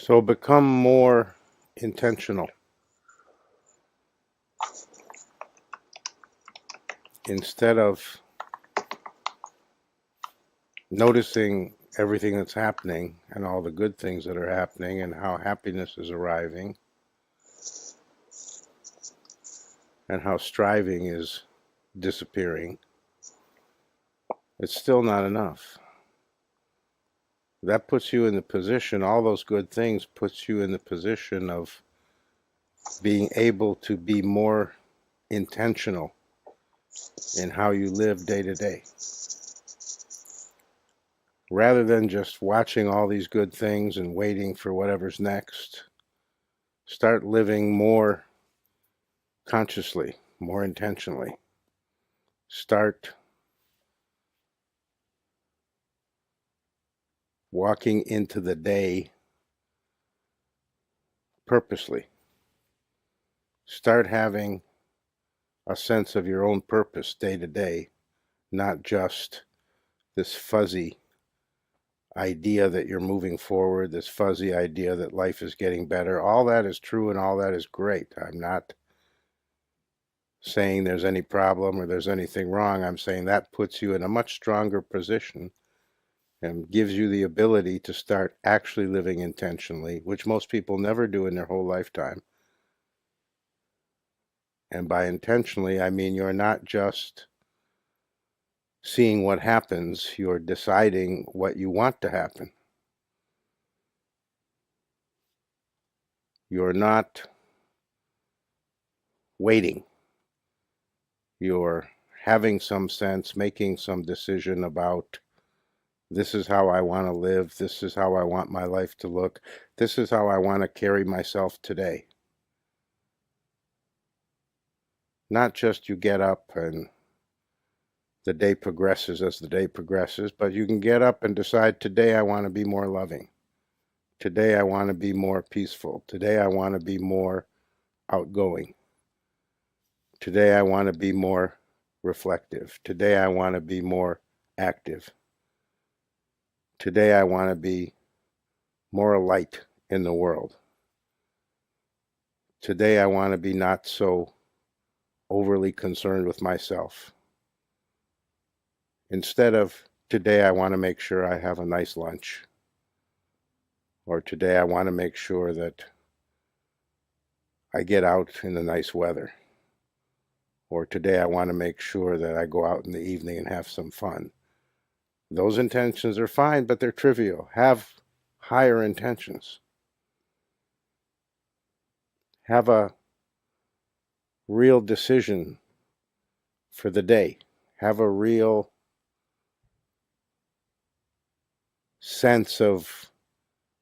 So become more intentional. Instead of noticing everything that's happening and all the good things that are happening and how happiness is arriving and how striving is disappearing, it's still not enough. That puts you in the position, all those good things puts you in the position of being able to be more intentional in how you live day to day. Rather than just watching all these good things and waiting for whatever's next, start living more consciously, more intentionally. Start walking into the day purposely. Start having a sense of your own purpose day to day, not just this fuzzy idea that you're moving forward, this fuzzy idea that life is getting better. All that is true and all that is great. I'm not saying there's any problem or there's anything wrong. I'm saying that puts you in a much stronger position and gives you the ability to start actually living intentionally, which most people never do in their whole lifetime. And by intentionally, I mean you're not just seeing what happens, you're deciding what you want to happen. You're not waiting. You're having some sense, making some decision about this is how I want to live, this is how I want my life to look, this is how I want to carry myself today. Not just you get up and the day progresses as the day progresses, but you can get up and decide today I want to be more loving. Today I want to be more peaceful. Today I want to be more outgoing. Today I want to be more reflective. Today I want to be more active. Today I want to be more light in the world. Today I want to be not so overly concerned with myself. Instead of today I want to make sure I have a nice lunch. Or today I want to make sure that I get out in the nice weather. Or today I want to make sure that I go out in the evening and have some fun. Those intentions are fine, but they're trivial. Have higher intentions. Have a real decision for the day. Have a real sense of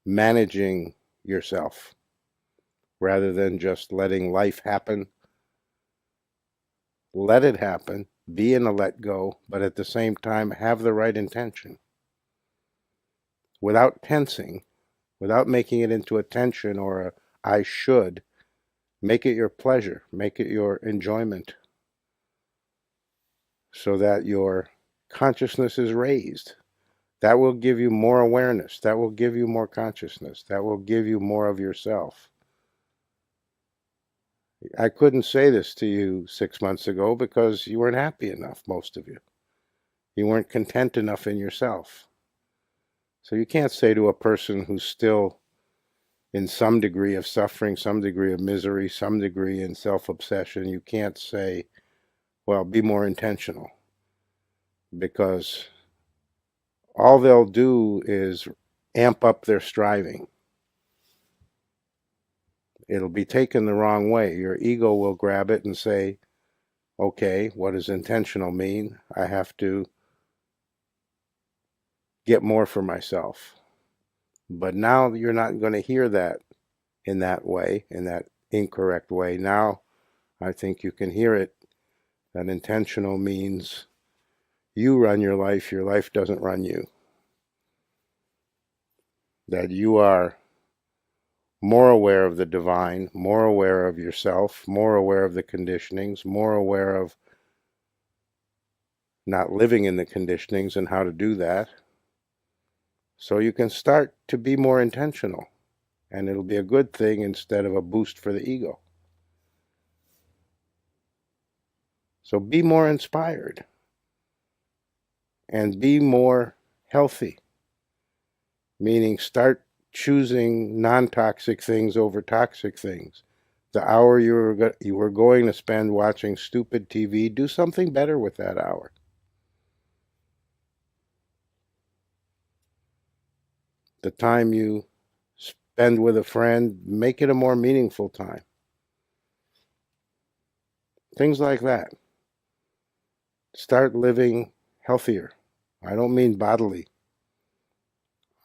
managing yourself rather than just letting life happen. Let it happen, be in a let go, but at the same time have the right intention. Without tensing, without making it into a tension or a I should, make it your pleasure, make it your enjoyment, so that your consciousness is raised. That will give you more awareness, that will give you more consciousness, that will give you more of yourself. I couldn't say this to you 6 months ago because you weren't happy enough, most of you. You weren't content enough in yourself. So you can't say to a person who's still in some degree of suffering, some degree of misery, some degree in self-obsession, you can't say, well, be more intentional. Because all they'll do is amp up their striving. It'll be taken the wrong way. Your ego will grab it and say, okay, what does intentional mean? I have to get more for myself. But now you're not going to hear that in that way, in that incorrect way. Now I think you can hear it, that intentional means you run your life doesn't run you. That you are more aware of the divine, more aware of yourself, more aware of the conditionings, more aware of not living in the conditionings and how to do that. So you can start to be more intentional and it'll be a good thing instead of a boost for the ego. So be more inspired and be more healthy, meaning start choosing non-toxic things over toxic things. The hour you were going to spend watching stupid TV, do something better with that hour. The time you spend with a friend, make it a more meaningful time. Things like that. Start living healthier. I don't mean bodily.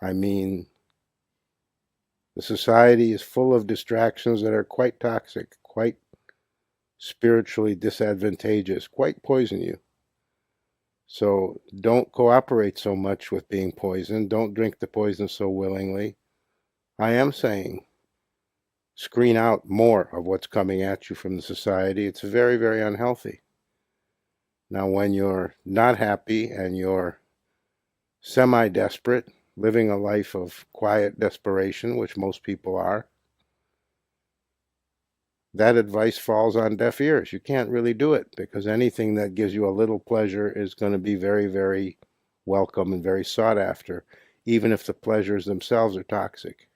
I mean, the society is full of distractions that are quite toxic, quite spiritually disadvantageous, quite poison you. So don't cooperate so much with being poisoned. Don't drink the poison so willingly. I am saying screen out more of what's coming at you from the society. It's very, very unhealthy. Now, when you're not happy and you're semi-desperate, living a life of quiet desperation, which most people are, that advice falls on deaf ears. You can't really do it because anything that gives you a little pleasure is going to be very, very welcome and very sought after, even if the pleasures themselves are toxic.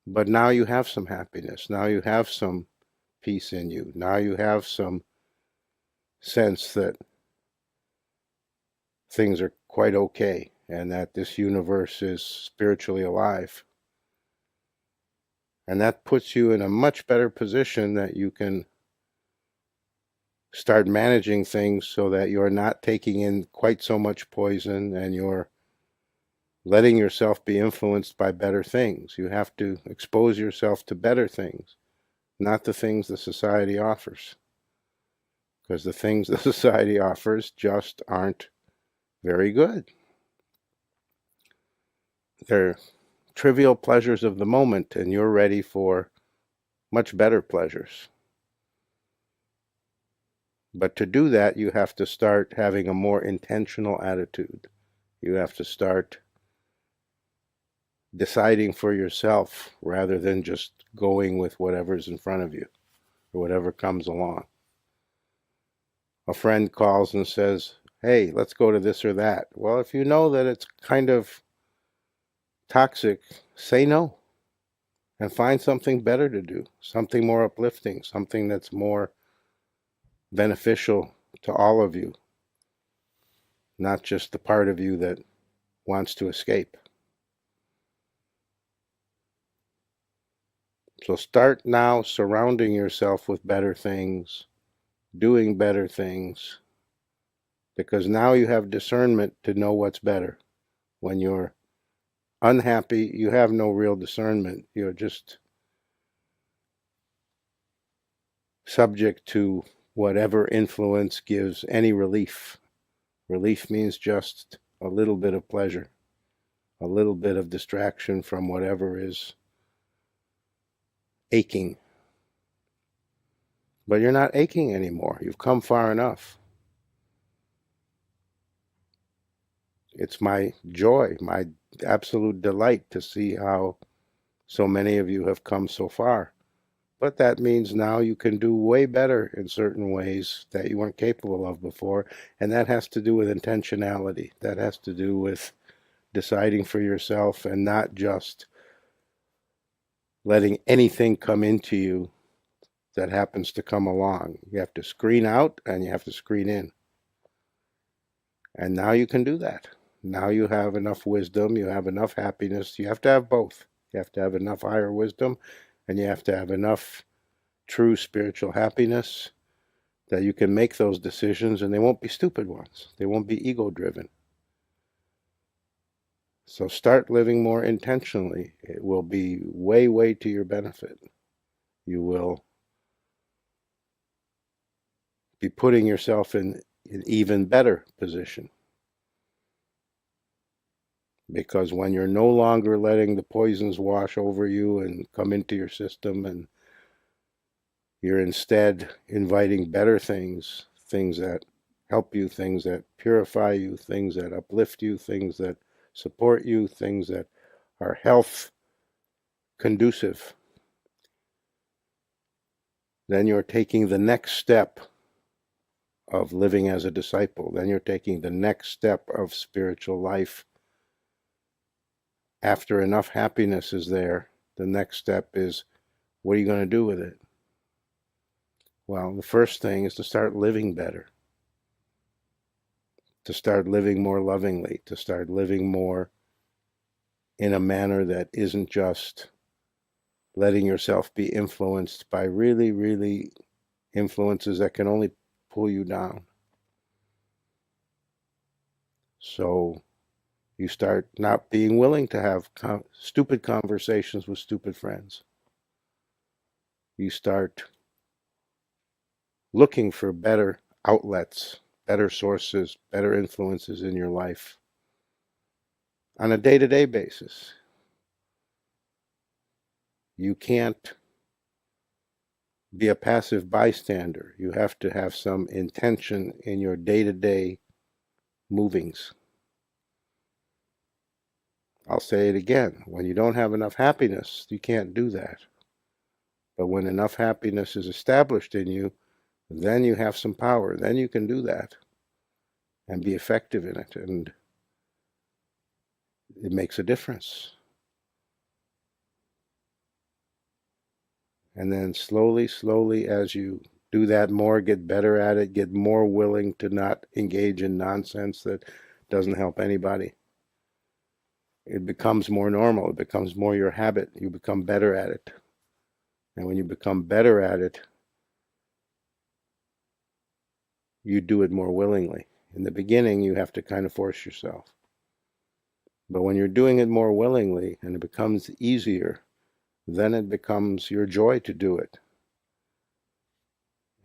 But now you have some happiness. Now you have some peace in you. Now you have some sense that things are quite okay and that this universe is spiritually alive. And that puts you in a much better position that you can start managing things so that you're not taking in quite so much poison and you're letting yourself be influenced by better things. You have to expose yourself to better things, not the things the society offers. Because the things the society offers just aren't very good. They're trivial pleasures of the moment, and you're ready for much better pleasures. But to do that, you have to start having a more intentional attitude. You have to start deciding for yourself rather than just going with whatever's in front of you or whatever comes along. A friend calls and says, hey, let's go to this or that. Well, if you know that it's kind of toxic, say no and find something better to do, something more uplifting, something that's more beneficial to all of you, not just the part of you that wants to escape. So start now surrounding yourself with better things, doing better things, because now you have discernment to know what's better. When you're unhappy, you have no real discernment. You're just subject to whatever influence gives any relief. Relief means just a little bit of pleasure, a little bit of distraction from whatever is aching. But you're not aching anymore. You've come far enough. It's my joy, my absolute delight to see how so many of you have come so far. But that means now you can do way better in certain ways that you weren't capable of before. And that has to do with intentionality. That has to do with deciding for yourself and not just letting anything come into you that happens to come along. You have to screen out and you have to screen in. And now you can do that. Now you have enough wisdom, you have enough happiness. You have to have both. You have to have enough higher wisdom and you have to have enough true spiritual happiness that you can make those decisions, and they won't be stupid ones. They won't be ego-driven. So start living more intentionally. It will be way, way to your benefit. You will be putting yourself in an even better position. Because when you're no longer letting the poisons wash over you and come into your system, and you're instead inviting better things, things that help you, things that purify you, things that uplift you, things that support you, things that are health conducive, then you're taking the next step of living as a disciple. Then you're taking the next step of spiritual life. After enough happiness is there, the next step is, what are you going to do with it? Well, the first thing is to start living better, to start living more lovingly, to start living more in a manner that isn't just letting yourself be influenced by really, really influences that can only pull you down. So you start not being willing to have stupid conversations with stupid friends. You start looking for better outlets, better sources, better influences in your life on a day-to-day basis. You can't be a passive bystander. You have to have some intention in your day-to-day movings. I'll say it again. When you don't have enough happiness, you can't do that. But when enough happiness is established in you, then you have some power. Then you can do that and be effective in it. And it makes a difference. And then slowly, slowly, as you do that more, get better at it, get more willing to not engage in nonsense that doesn't help anybody. It becomes more normal. It becomes more your habit. You become better at it. And when you become better at it, you do it more willingly. In the beginning, you have to kind of force yourself. But when you're doing it more willingly and it becomes easier, then it becomes your joy to do it.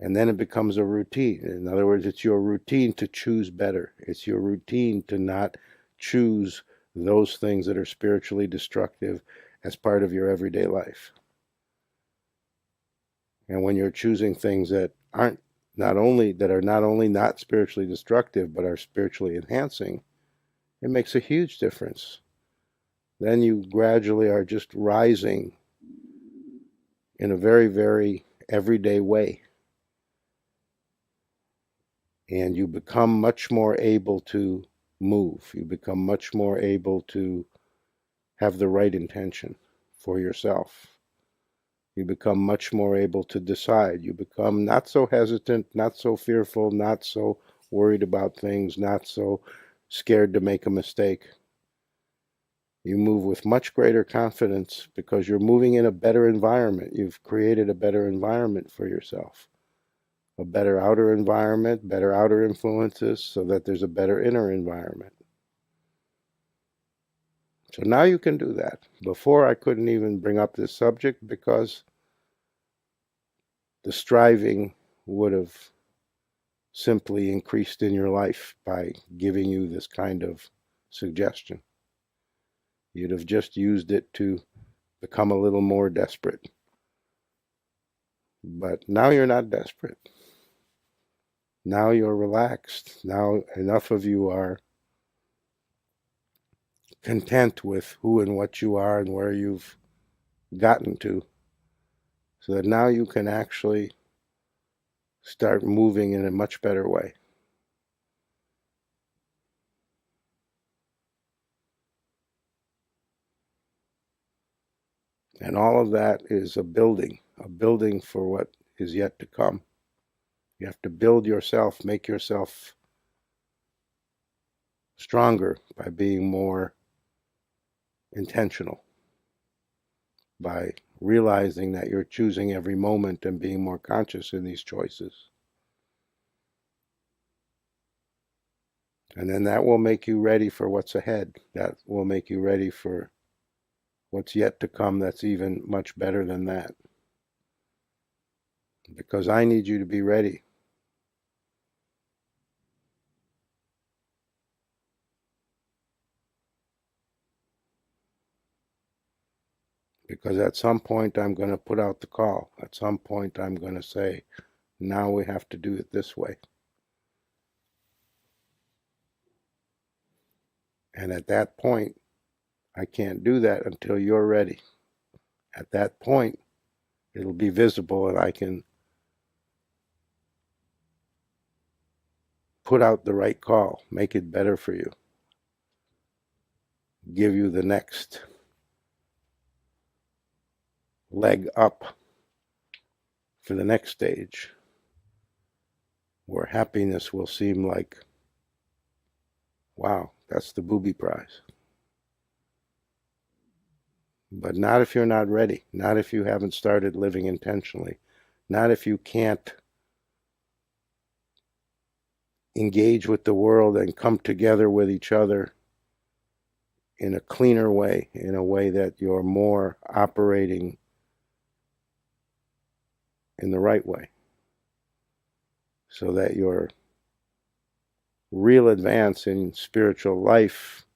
And then it becomes a routine. In other words, it's your routine to choose better. It's your routine to not choose those things that are spiritually destructive as part of your everyday life. And when you're choosing things that are not only not spiritually destructive, but are spiritually enhancing, it makes a huge difference. Then you gradually are just rising in a very, very everyday way. And you become much more able to move. You become much more able to have the right intention for yourself. You become much more able to decide. You become not so hesitant, not so fearful, not so worried about things, not so scared to make a mistake. You move with much greater confidence because you're moving in a better environment. You've created a better environment for yourself. A better outer environment, better outer influences, so that there's a better inner environment. So now you can do that. Before, I couldn't even bring up this subject because the striving would have simply increased in your life by giving you this kind of suggestion. You'd have just used it to become a little more desperate. But now you're not desperate. Now you're relaxed. Now enough of you are content with who and what you are and where you've gotten to, so that now you can actually start moving in a much better way. And all of that is a building for what is yet to come. You have to build yourself, make yourself stronger by being more intentional, by realizing that you're choosing every moment and being more conscious in these choices. And then that will make you ready for what's ahead. That will make you ready for what's yet to come that's even much better than that. Because I need you to be ready. Because at some point I'm going to put out the call. At some point I'm going to say, now we have to do it this way. And at that point, I can't do that until you're ready. At that point, it'll be visible and I can put out the right call, make it better for you, give you the next leg up for the next stage where happiness will seem like, wow, that's the booby prize. But not if you're not ready, not if you haven't started living intentionally, not if you can't engage with the world and come together with each other in a cleaner way, in a way that you're more operating in the right way, so that your real advance in spiritual life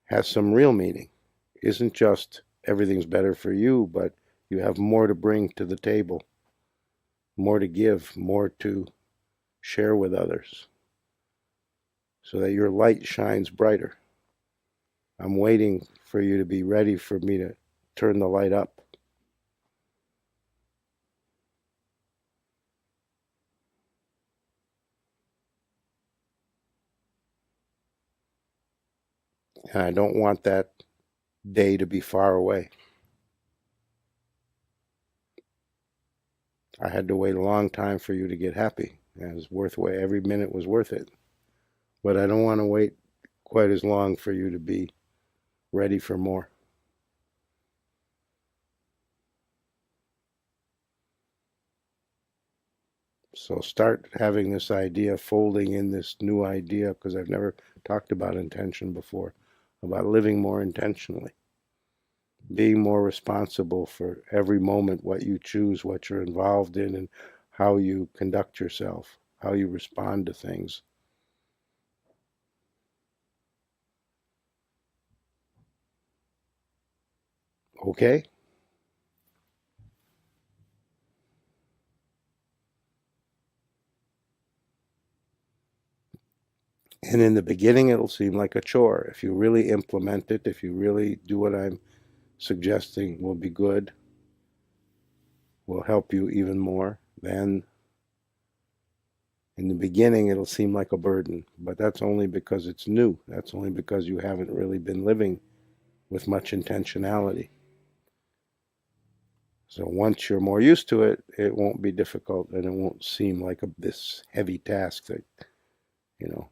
has some real meaning. Isn't just everything's better for you, but you have more to bring to the table, more to give, more to share with others, so that your light shines brighter. I'm waiting for you to be ready for me to turn the light up. And I don't want that day to be far away. I had to wait a long time for you to get happy. It was worth wait. Every minute was worth it. But I don't want to wait quite as long for you to be ready for more. So start having this idea, folding in this new idea, because I've never talked about intention before, about living more intentionally, being more responsible for every moment, what you choose, what you're involved in, and how you conduct yourself, how you respond to things. Okay? And in the beginning, it'll seem like a chore. If you really implement it, if you really do what I'm suggesting will be good, will help you even more, then in the beginning, it'll seem like a burden. But that's only because it's new. That's only because you haven't really been living with much intentionality. So once you're more used to it, it won't be difficult and it won't seem like this heavy task that,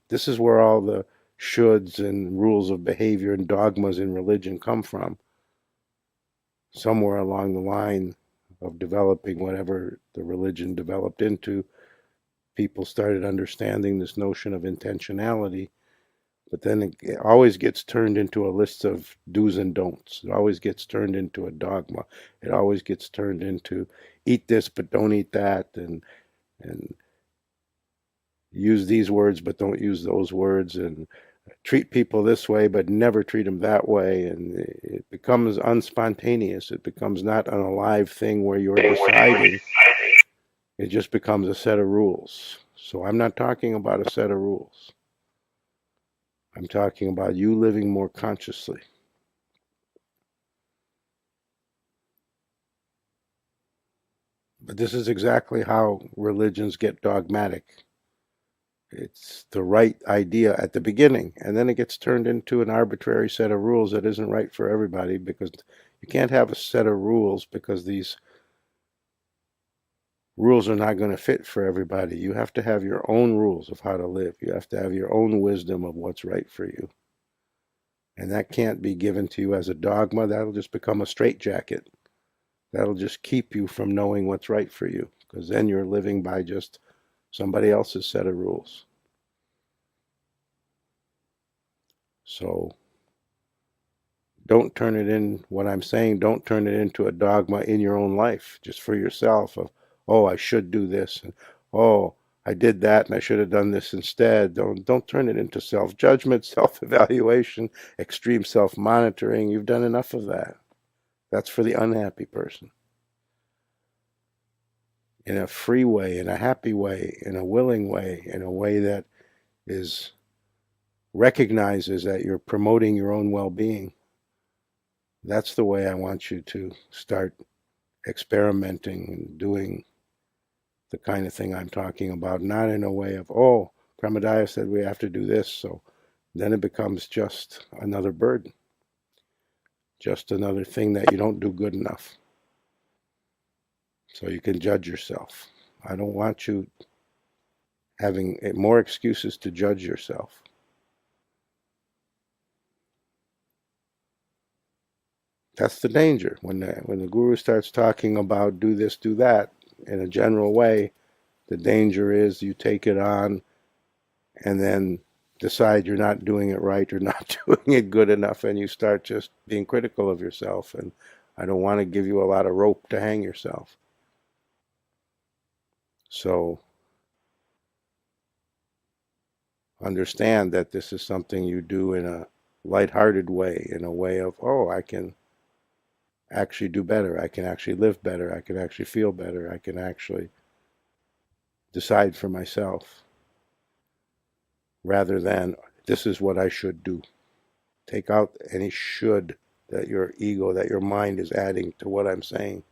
this is where all the shoulds and rules of behavior and dogmas in religion come from. Somewhere along the line of developing whatever the religion developed into, people started understanding this notion of intentionality, but then it always gets turned into a list of do's and don'ts. It always gets turned into a dogma. It always gets turned into eat this but don't eat that, and use these words but don't use those words, and treat people this way but never treat them that way. And it becomes unspontaneous. It becomes not an alive thing where you're deciding. It just becomes a set of rules. So I'm not talking about a set of rules. I'm talking about you living more consciously. But this is exactly how religions get dogmatic. It's the right idea at the beginning, and then it gets turned into an arbitrary set of rules that isn't right for everybody, because you can't have a set of rules because these rules are not going to fit for everybody. You have to have your own rules of how to live. You have to have your own wisdom of what's right for you. And that can't be given to you as a dogma. That'll just become a straitjacket. That'll just keep you from knowing what's right for you, because then you're living by just somebody else's set of rules. So don't turn it in, what I'm saying, don't turn it into a dogma in your own life, just for yourself, of, oh, I should do this, and oh, I did that and I should have done this instead. Don't turn it into self-judgment, self-evaluation, extreme self-monitoring. You've done enough of that. That's for the unhappy person. In a free way, in a happy way, in a willing way, in a way that recognizes that you're promoting your own well-being, That's the way I want you to start experimenting and doing the kind of thing I'm talking about, not in a way of, oh, Premodaya said we have to do this, so then it becomes just another burden, just another thing that you don't do good enough. So you can judge yourself. I don't want you having more excuses to judge yourself. That's the danger. When the guru starts talking about do this, do that in a general way, the danger is you take it on and then decide you're not doing it right or not doing it good enough, and you start just being critical of yourself. And I don't want to give you a lot of rope to hang yourself. So understand that this is something you do in a lighthearted way, in a way of, oh, I can actually do better. I can actually live better. I can actually feel better. I can actually decide for myself rather than this is what I should do. Take out any should that your ego, that your mind is adding to what I'm saying.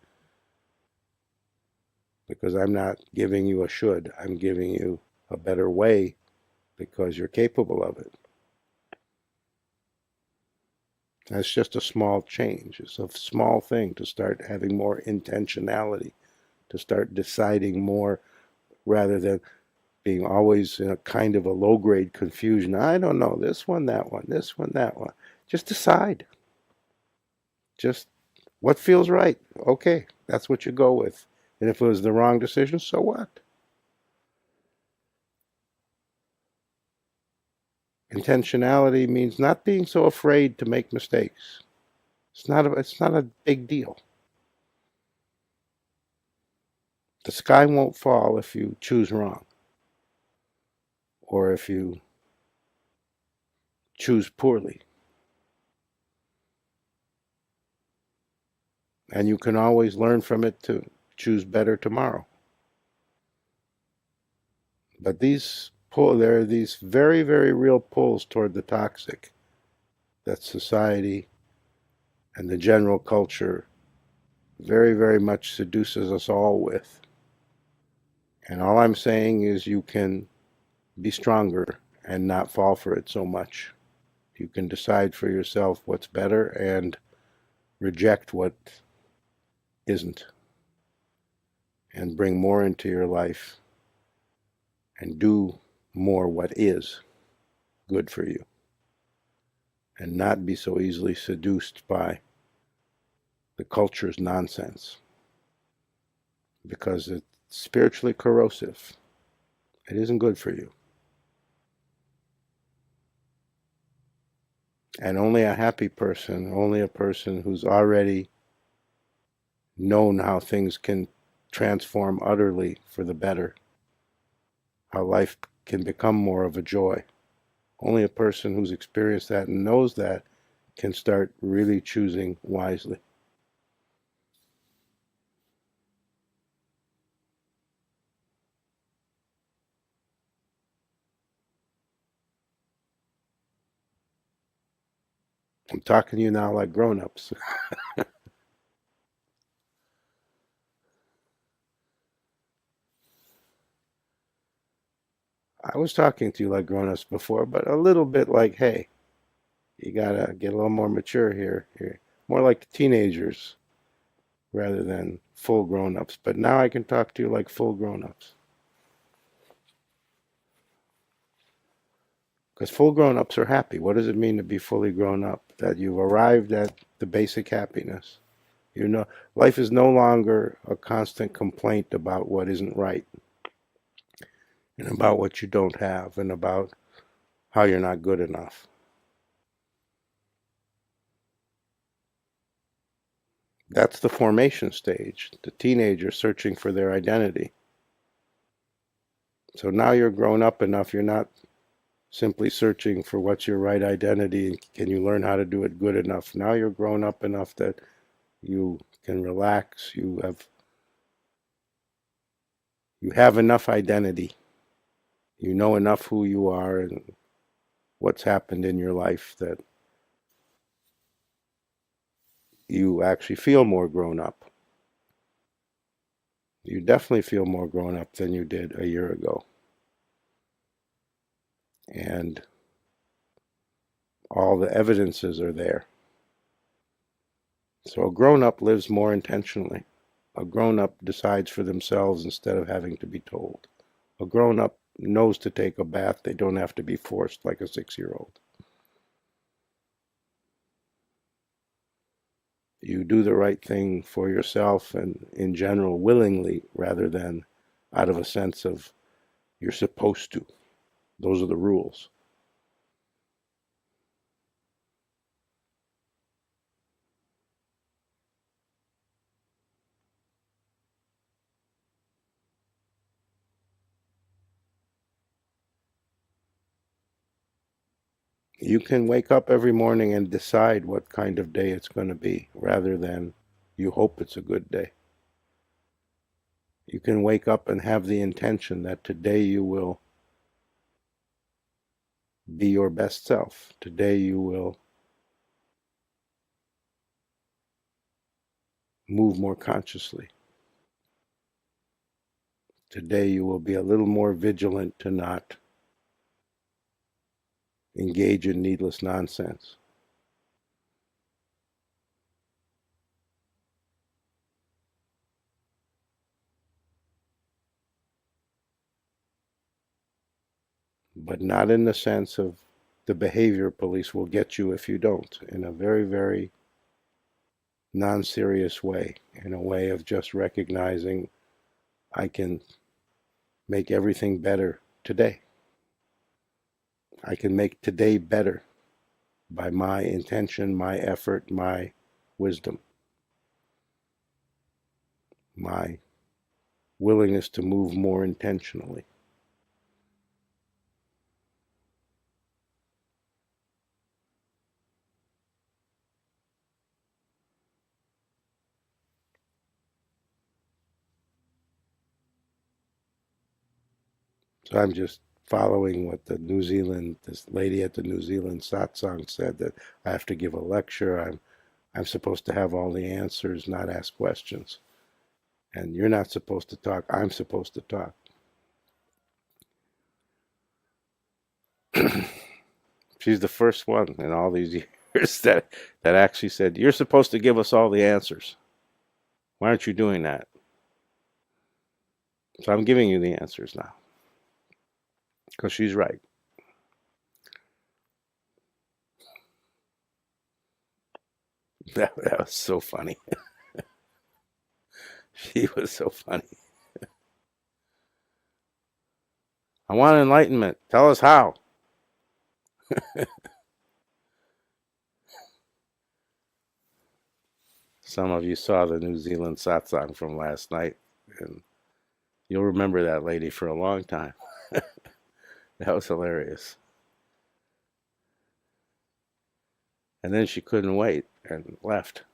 Because I'm not giving you a should. I'm giving you a better way because you're capable of it. That's just a small change. It's a small thing to start having more intentionality, to start deciding more rather than being always in a kind of a low-grade confusion. I don't know, this one, that one, this one, that one. Just decide. Just what feels right. Okay, that's what you go with. And if it was the wrong decision, so what? Intentionality means not being so afraid to make mistakes. It's not a big deal. The sky won't fall if you choose wrong or if you choose poorly. And you can always learn from it to choose better tomorrow. But there are these very, very real pulls toward the toxic that society and the general culture very, very much seduces us all with. And all I'm saying is you can be stronger and not fall for it so much. You can decide for yourself what's better and reject what isn't, and bring more into your life and do more what is good for you, and not be so easily seduced by the culture's nonsense, because it's spiritually corrosive. It isn't good for you. And only a happy person, only a person who's already known how things can transform utterly for the better, how life can become more of a joy. Only a person who's experienced that and knows that can start really choosing wisely. I'm talking to you now like grown-ups. I was talking to you like grown-ups before, but a little bit like, hey, you gotta get a little more mature here. You're more like teenagers rather than full grown-ups. But now I can talk to you like full grown-ups. Because full grown-ups are happy. What does it mean to be fully grown up? That you've arrived at the basic happiness. You know, life is no longer a constant complaint about what isn't right and about what you don't have and about how you're not good enough. That's the formation stage, the teenager searching for their identity. So now you're grown up enough, you're not simply searching for what's your right identity and can you learn how to do it good enough. Now you're grown up enough that you can relax, you have enough identity. You know enough who you are and what's happened in your life that you actually feel more grown up. You definitely feel more grown up than you did a year ago. And all the evidences are there. So a grown-up lives more intentionally. A grown-up decides for themselves instead of having to be told. A grown-up knows to take a bath. They don't have to be forced like a 6-year-old. You do the right thing for yourself and in general willingly rather than out of a sense of you're supposed to. Those are the rules. You can wake up every morning and decide what kind of day it's going to be rather than you hope it's a good day. You can wake up and have the intention that today you will be your best self. Today you will move more consciously. Today you will be a little more vigilant to not engage in needless nonsense. But not in the sense of the behavior police will get you if you don't, in a very, very non-serious way, in a way of just recognizing I can make everything better today. I can make today better by my intention, my effort, my wisdom, my willingness to move more intentionally. So I'm just following what this lady at the New Zealand Satsang said, that I have to give a lecture. I'm supposed to have all the answers, not ask questions. And you're not supposed to talk. I'm supposed to talk. She's the first one in all these years that actually said, you're supposed to give us all the answers. Why aren't you doing that? So I'm giving you the answers now. Because she's right. That was so funny. She was so funny. I want enlightenment. Tell us how. Some of you saw the New Zealand satsang from last night, and you'll remember that lady for a long time. That was hilarious. And then she couldn't wait and left.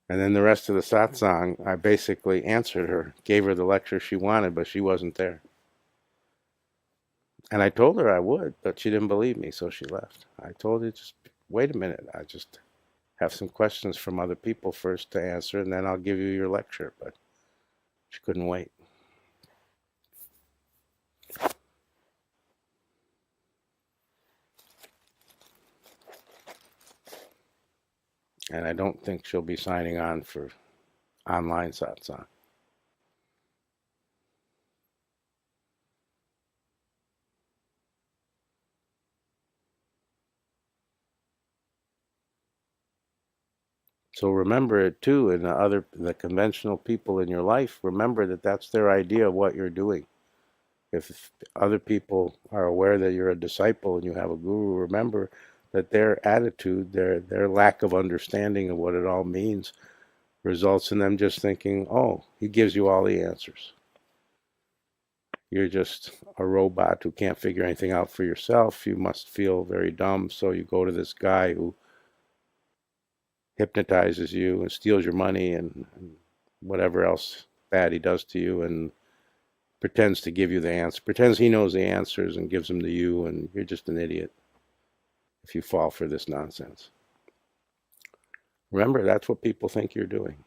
And then the rest of the satsang, I basically answered her, gave her the lecture she wanted, but she wasn't there. And I told her I would, but she didn't believe me, so she left. I told her, just wait a minute. I just have some questions from other people first to answer, and then I'll give you your lecture. But she couldn't wait. And I don't think she'll be signing on for online satsang. So remember it too, and the conventional people in your life, remember that that's their idea of what you're doing. If other people are aware that you're a disciple and you have a guru, remember that their attitude, their lack of understanding of what it all means, results in them just thinking, oh, he gives you all the answers. You're just a robot who can't figure anything out for yourself. You must feel very dumb, so you go to this guy who hypnotizes you and steals your money and whatever else bad he does to you, and pretends to give you the answer, pretends he knows the answers and gives them to you, and you're just an idiot if you fall for this nonsense. Remember, that's what people think you're doing.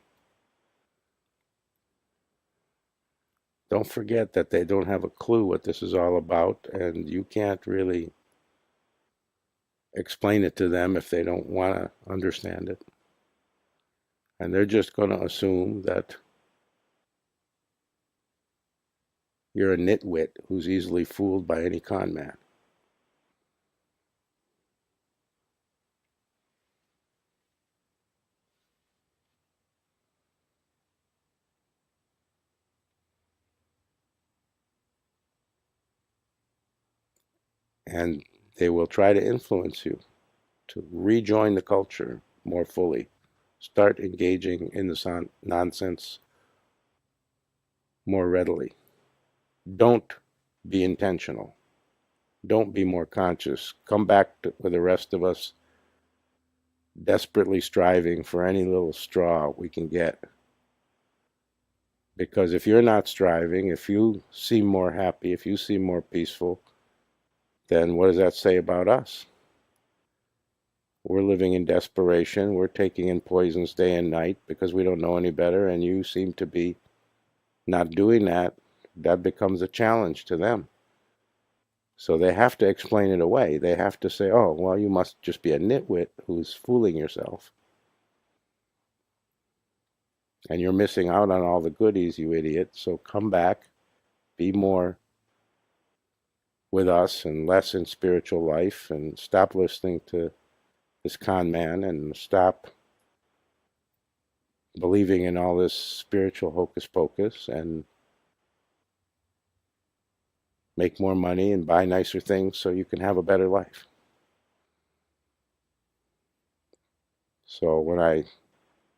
Don't forget that they don't have a clue what this is all about, and you can't really explain it to them if they don't want to understand it. And they're just going to assume that you're a nitwit who's easily fooled by any con man. And they will try to influence you to rejoin the culture more fully. Start engaging in the nonsense more readily. Don't be intentional. Don't be more conscious. Come back with the rest of us desperately striving for any little straw we can get. Because if you're not striving, if you seem more happy, if you seem more peaceful, then what does that say about us? We're living in desperation. We're taking in poisons day and night because we don't know any better, and you seem to be not doing that. That becomes a challenge to them. So they have to explain it away. They have to say, oh, well, you must just be a nitwit who's fooling yourself. And you're missing out on all the goodies, you idiot. So come back, be more with us and less in spiritual life, and stop listening to this con man and stop believing in all this spiritual hocus pocus and make more money and buy nicer things so you can have a better life. So when I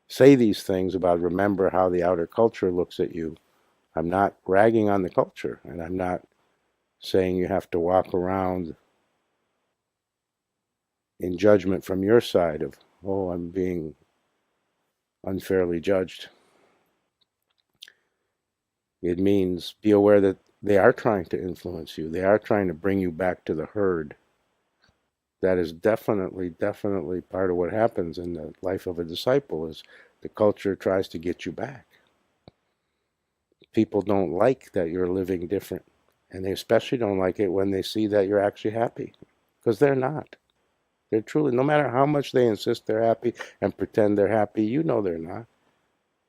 say these things about remember how the outer culture looks at you, I'm not ragging on the culture, and I'm not saying you have to walk around in judgment from your side of, oh, I'm being unfairly judged. It means be aware that they are trying to influence you. They are trying to bring you back to the herd. That is definitely part of what happens in the life of a disciple is the culture tries to get you back. People don't like that you're living different. And they especially don't like it when they see that you're actually happy. Because they're not. They're truly, no matter how much they insist they're happy and pretend they're happy, you know they're not.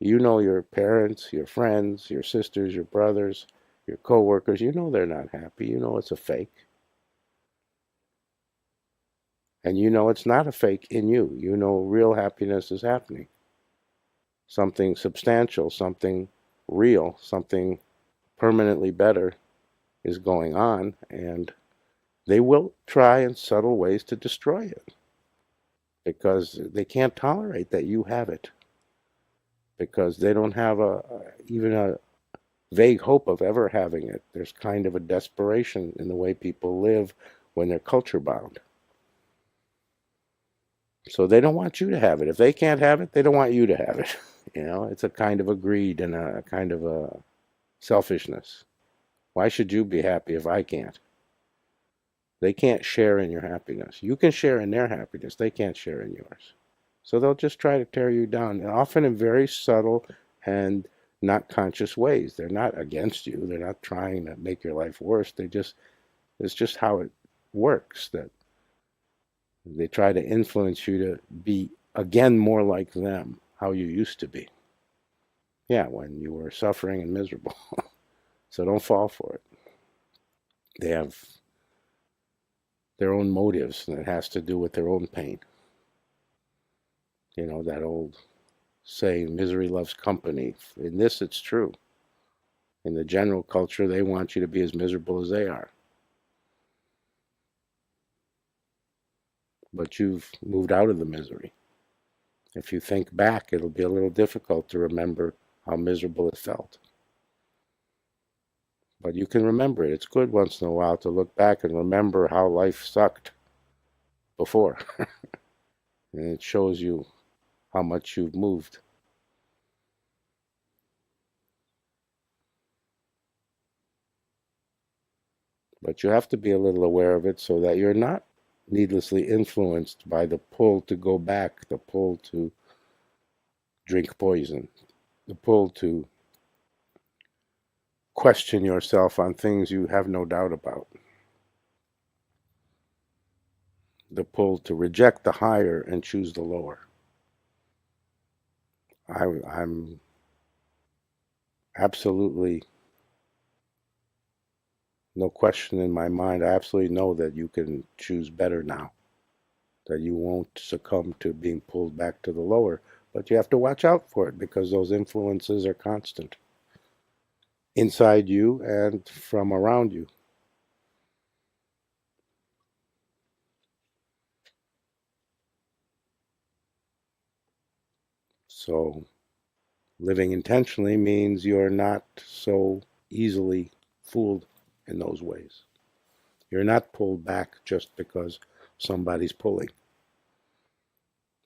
You know your parents, your friends, your sisters, your brothers, your coworkers, you know they're not happy. You know it's a fake. And you know it's not a fake in you. You know real happiness is happening. Something substantial, something real, something permanently better is going on, and they will try in subtle ways to destroy it because they can't tolerate that you have it, because they don't have even a vague hope of ever having it. There's kind of a desperation in the way people live when they're culture bound. So they don't want you to have it. If they can't have it, they don't want you to have it. It's a kind of a greed and a kind of a selfishness. Why should you be happy if I can't? They can't share in your happiness. You can share in their happiness. They can't share in yours. So they'll just try to tear you down, and often in very subtle and not conscious ways. They're not against you. They're not trying to make your life worse. It's just how it works, that they try to influence you to be, again, more like them, how you used to be. Yeah, when you were suffering and miserable. So don't fall for it. They have their own motives, and it has to do with their own pain. That old saying, misery loves company. In this, it's true. In the general culture, they want you to be as miserable as they are. But you've moved out of the misery. If you think back, it'll be a little difficult to remember how miserable it felt. But you can remember it. It's good once in a while to look back and remember how life sucked before. And it shows you how much you've moved. But you have to be a little aware of it so that you're not needlessly influenced by the pull to go back, the pull to drink poison, the pull to question yourself on things you have no doubt about, the pull to reject the higher and choose the lower. I'm absolutely, no question in my mind, I absolutely know that you can choose better now, that you won't succumb to being pulled back to the lower, but you have to watch out for it because those influences are constant inside you and from around you. So living intentionally means you're not so easily fooled in those ways. You're not pulled back just because somebody's pulling.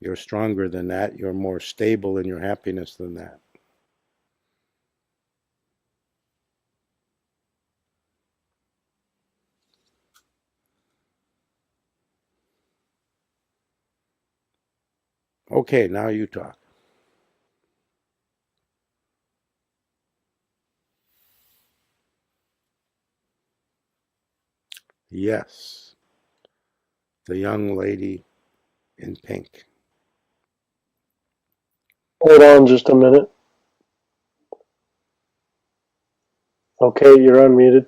You're stronger than that. You're more stable in your happiness than that. Okay, now you talk. Yes, the young lady in pink. Hold on just a minute. Okay, you're unmuted.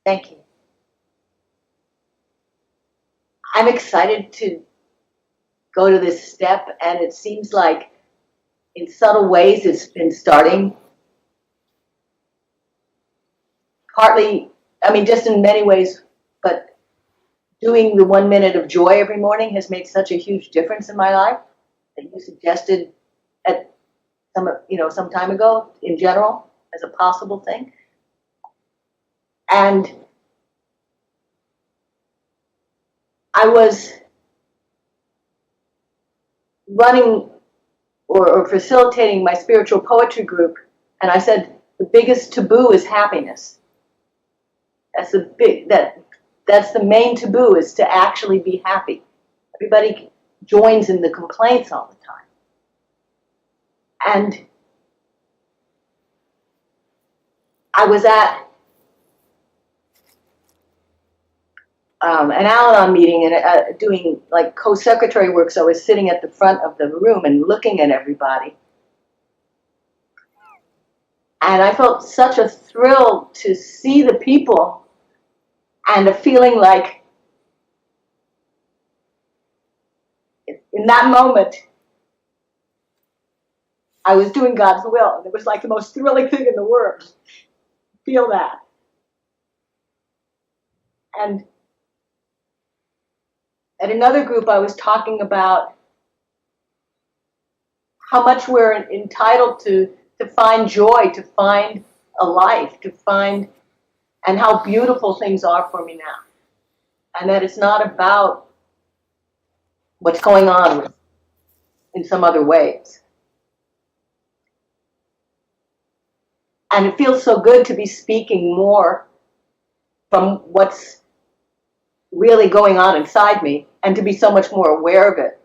Thank you. I'm excited to go to this step, and it seems like in subtle ways it's been starting. Partly, I mean, just in many ways, but doing the 1 minute of joy every morning has made such a huge difference in my life that you suggested at some time ago in general as a possible thing. And I was running or facilitating my spiritual poetry group, and I said the biggest taboo is happiness. That's the main taboo, is to actually be happy. Everybody joins in the complaints all the time. And I was at an Al-Anon meeting and doing like co-secretary work, so I was sitting at the front of the room and looking at everybody. And I felt such a thrill to see the people and a feeling like in that moment I was doing God's will. And it was like the most thrilling thing in the world. Feel that. And at another group, I was talking about how much we're entitled to find joy, to find a life, and how beautiful things are for me now. And that it's not about what's going on in some other ways. And it feels so good to be speaking more from what's really going on inside me and to be so much more aware of it.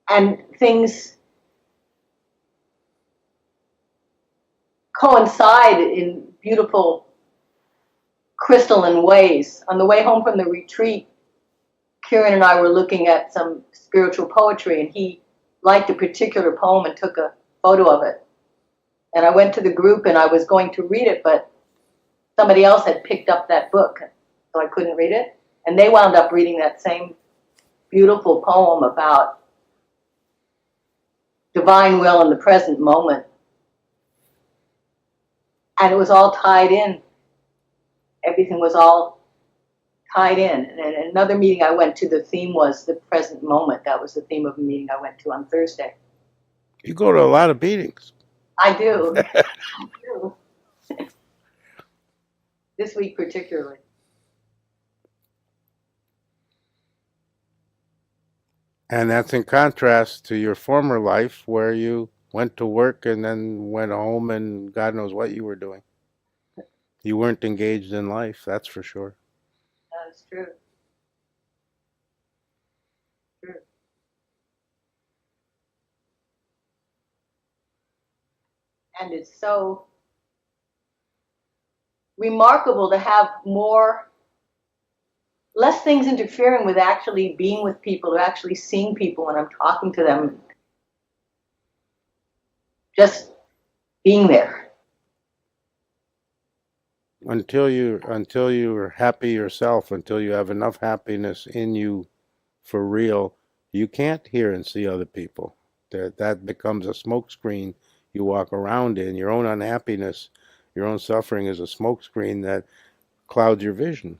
And things coincide in beautiful crystalline ways. On the way home from the retreat, Kieran and I were looking at some spiritual poetry, and he liked a particular poem and took a photo of it. And I went to the group and I was going to read it, but somebody else had picked up that book, so I couldn't read it. And they wound up reading that same beautiful poem about divine will in the present moment. And it was all tied in. Everything was all tied in. And in another meeting I went to, the theme was the present moment. That was the theme of a meeting I went to on Thursday. You go to a lot of meetings. I do. I do. This week particularly. And that's in contrast to your former life where you went to work and then went home and God knows what you were doing. You weren't engaged in life, that's for sure. That's true. And it's so remarkable to have less things interfering with actually being with people, or actually seeing people when I'm talking to them. Just being there. Until you're happy yourself, until you have enough happiness in you for real, you can't hear and see other people. That becomes a smokescreen you walk around in. Your own unhappiness, your own suffering is a smokescreen that clouds your vision.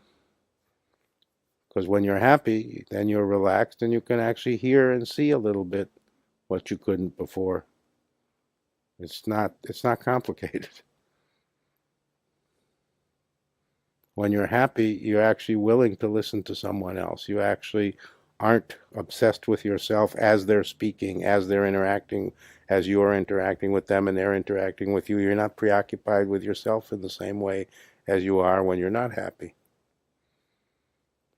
Because when you're happy, then you're relaxed and you can actually hear and see a little bit what you couldn't before. It's not complicated. When you're happy, you're actually willing to listen to someone else. You actually aren't obsessed with yourself as they're speaking, as they're interacting, as you're interacting with them and they're interacting with you. You're not preoccupied with yourself in the same way as you are when you're not happy.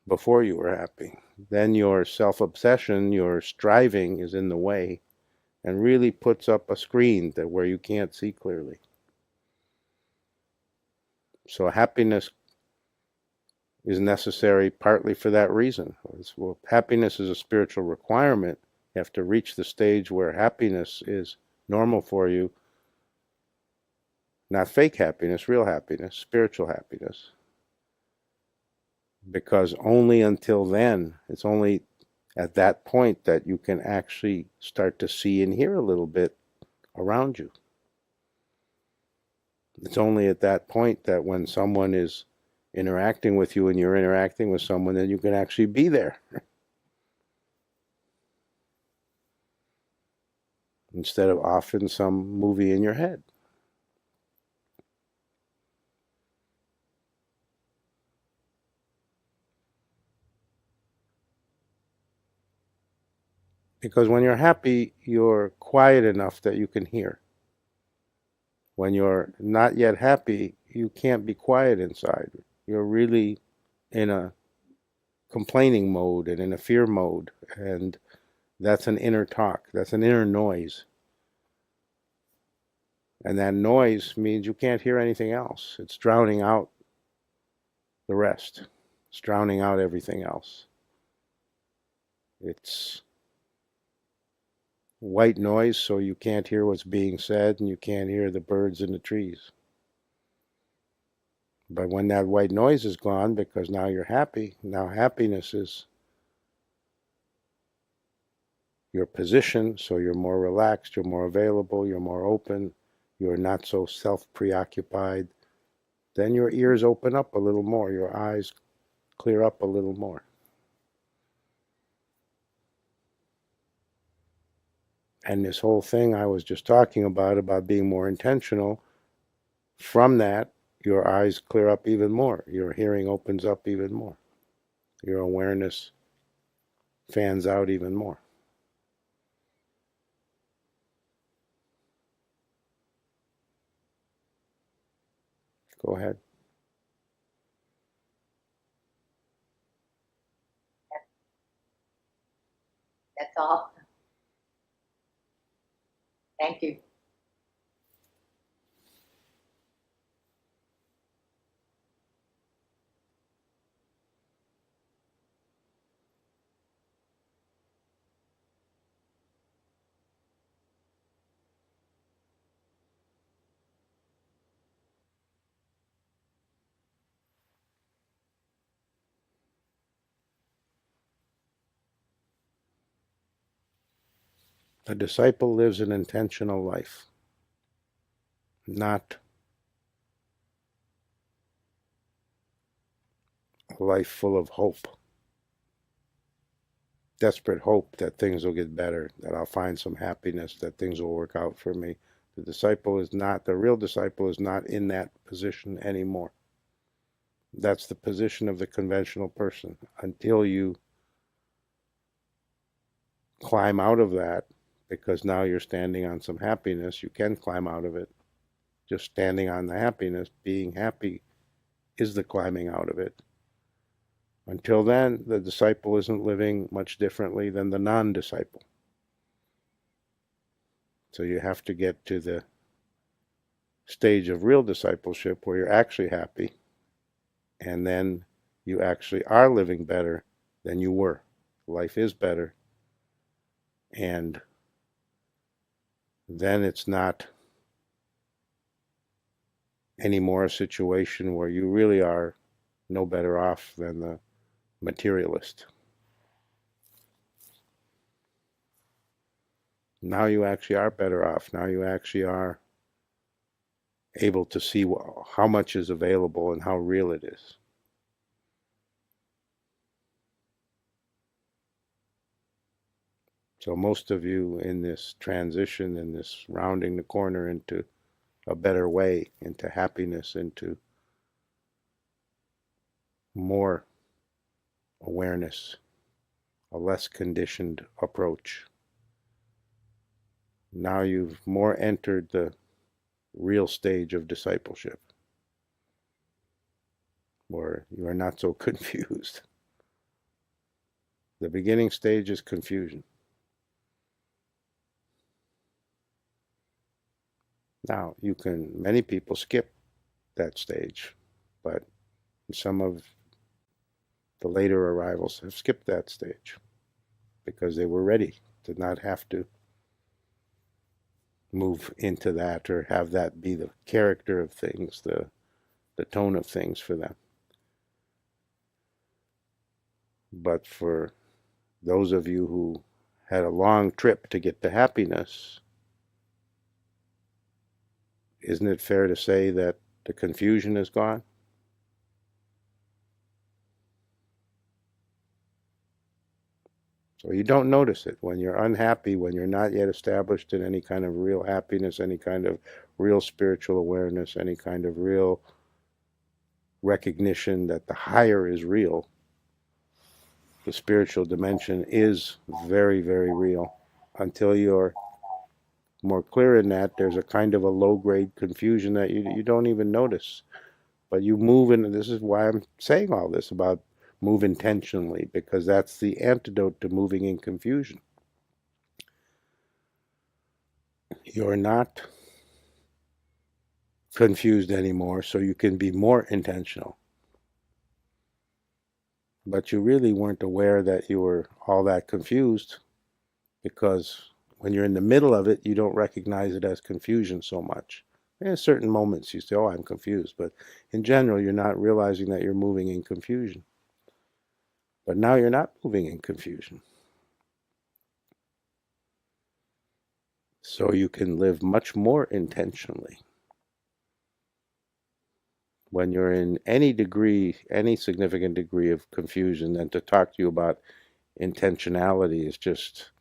Before you were happy. Then your self-obsession, your striving is in the way and really puts up a screen where you can't see clearly. So happiness is necessary partly for that reason. Well, happiness is a spiritual requirement. You have to reach the stage where happiness is normal for you. Not fake happiness, real happiness, spiritual happiness. Because only until then, it's only at that point that you can actually start to see and hear a little bit around you. It's only at that point that when someone is interacting with you and you're interacting with someone, then you can actually be there. Instead of off in some movie in your head. Because when you're happy, you're quiet enough that you can hear. When you're not yet happy, you can't be quiet inside. You're really in a complaining mode and in a fear mode, and that's an inner talk. That's an inner noise. And that noise means you can't hear anything else. It's drowning out the rest. It's drowning out everything else. It's white noise, so you can't hear what's being said and you can't hear the birds in the trees. But when that white noise is gone, because now you're happy, now happiness is your position, so you're more relaxed, you're more available, you're more open, you're not so self-preoccupied, then your ears open up a little more, your eyes clear up a little more. And this whole thing I was just talking about being more intentional, from that, your eyes clear up even more. Your hearing opens up even more. Your awareness fans out even more. Go ahead. That's all. Thank you. A disciple lives an intentional life, not a life full of hope. Desperate hope that things will get better, that I'll find some happiness, that things will work out for me. The real disciple is not in that position anymore. That's the position of the conventional person. Until you climb out of that, because now you're standing on some happiness, you can climb out of it. Just standing on the happiness, being happy, is the climbing out of it. Until then, the disciple isn't living much differently than the non-disciple. So you have to get to the stage of real discipleship where you're actually happy, and then you actually are living better than you were. Life is better, and then it's not anymore a situation where you really are no better off than the materialist. Now you actually are better off. Now you actually are able to see how much is available and how real it is. So most of you in this transition, in this rounding the corner into a better way, into happiness, into more awareness, a less conditioned approach. Now you've more entered the real stage of discipleship, where you are not so confused. The beginning stage is confusion. Now, many people skip that stage, but some of the later arrivals have skipped that stage because they were ready to not have to move into that or have that be the character of things, the tone of things for them. But for those of you who had a long trip to get to happiness, isn't it fair to say that the confusion is gone? So you don't notice it when you're unhappy, when you're not yet established in any kind of real happiness, any kind of real spiritual awareness, any kind of real recognition that the higher is real. The spiritual dimension is very, very real. Until you're more clear in that, there's a kind of a low-grade confusion that you don't even notice. But you move in, this is why I'm saying all this about move intentionally, because that's the antidote to moving in confusion. You're not confused anymore, so you can be more intentional. But you really weren't aware that you were all that confused, because when you're in the middle of it, you don't recognize it as confusion so much. In certain moments you say, oh, I'm confused, but in general, you're not realizing that you're moving in confusion. But now you're not moving in confusion. So you can live much more intentionally. When you're in any degree, any significant degree of confusion, then to talk to you about intentionality is just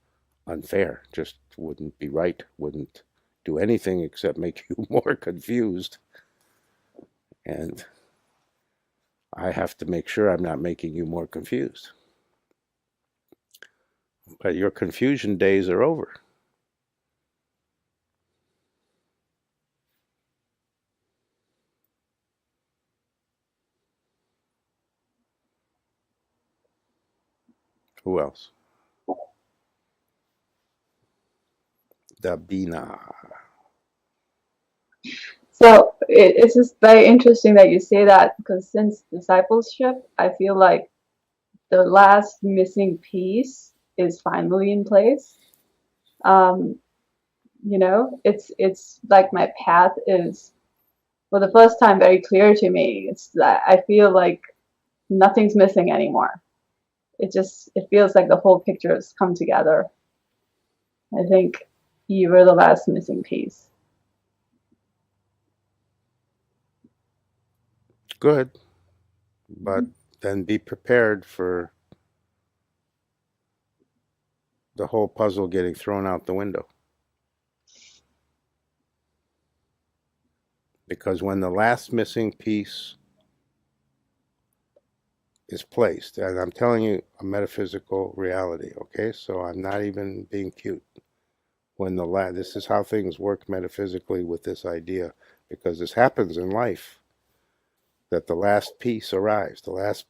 unfair, just wouldn't be right, wouldn't do anything except make you more confused. And I have to make sure I'm not making you more confused. But your confusion days are over. Who else? Dabina. So it's just very interesting that you say that, because since discipleship, I feel like the last missing piece is finally in place. It's like my path is, for the first time, very clear to me. It's that I feel like nothing's missing anymore. It feels like the whole picture has come together. I think you were the last missing piece. Good. But then be prepared for the whole puzzle getting thrown out the window. Because when the last missing piece is placed, and I'm telling you a metaphysical reality, okay? So I'm not even being cute. This is how things work metaphysically with this idea, because this happens in life, that the last piece arrives.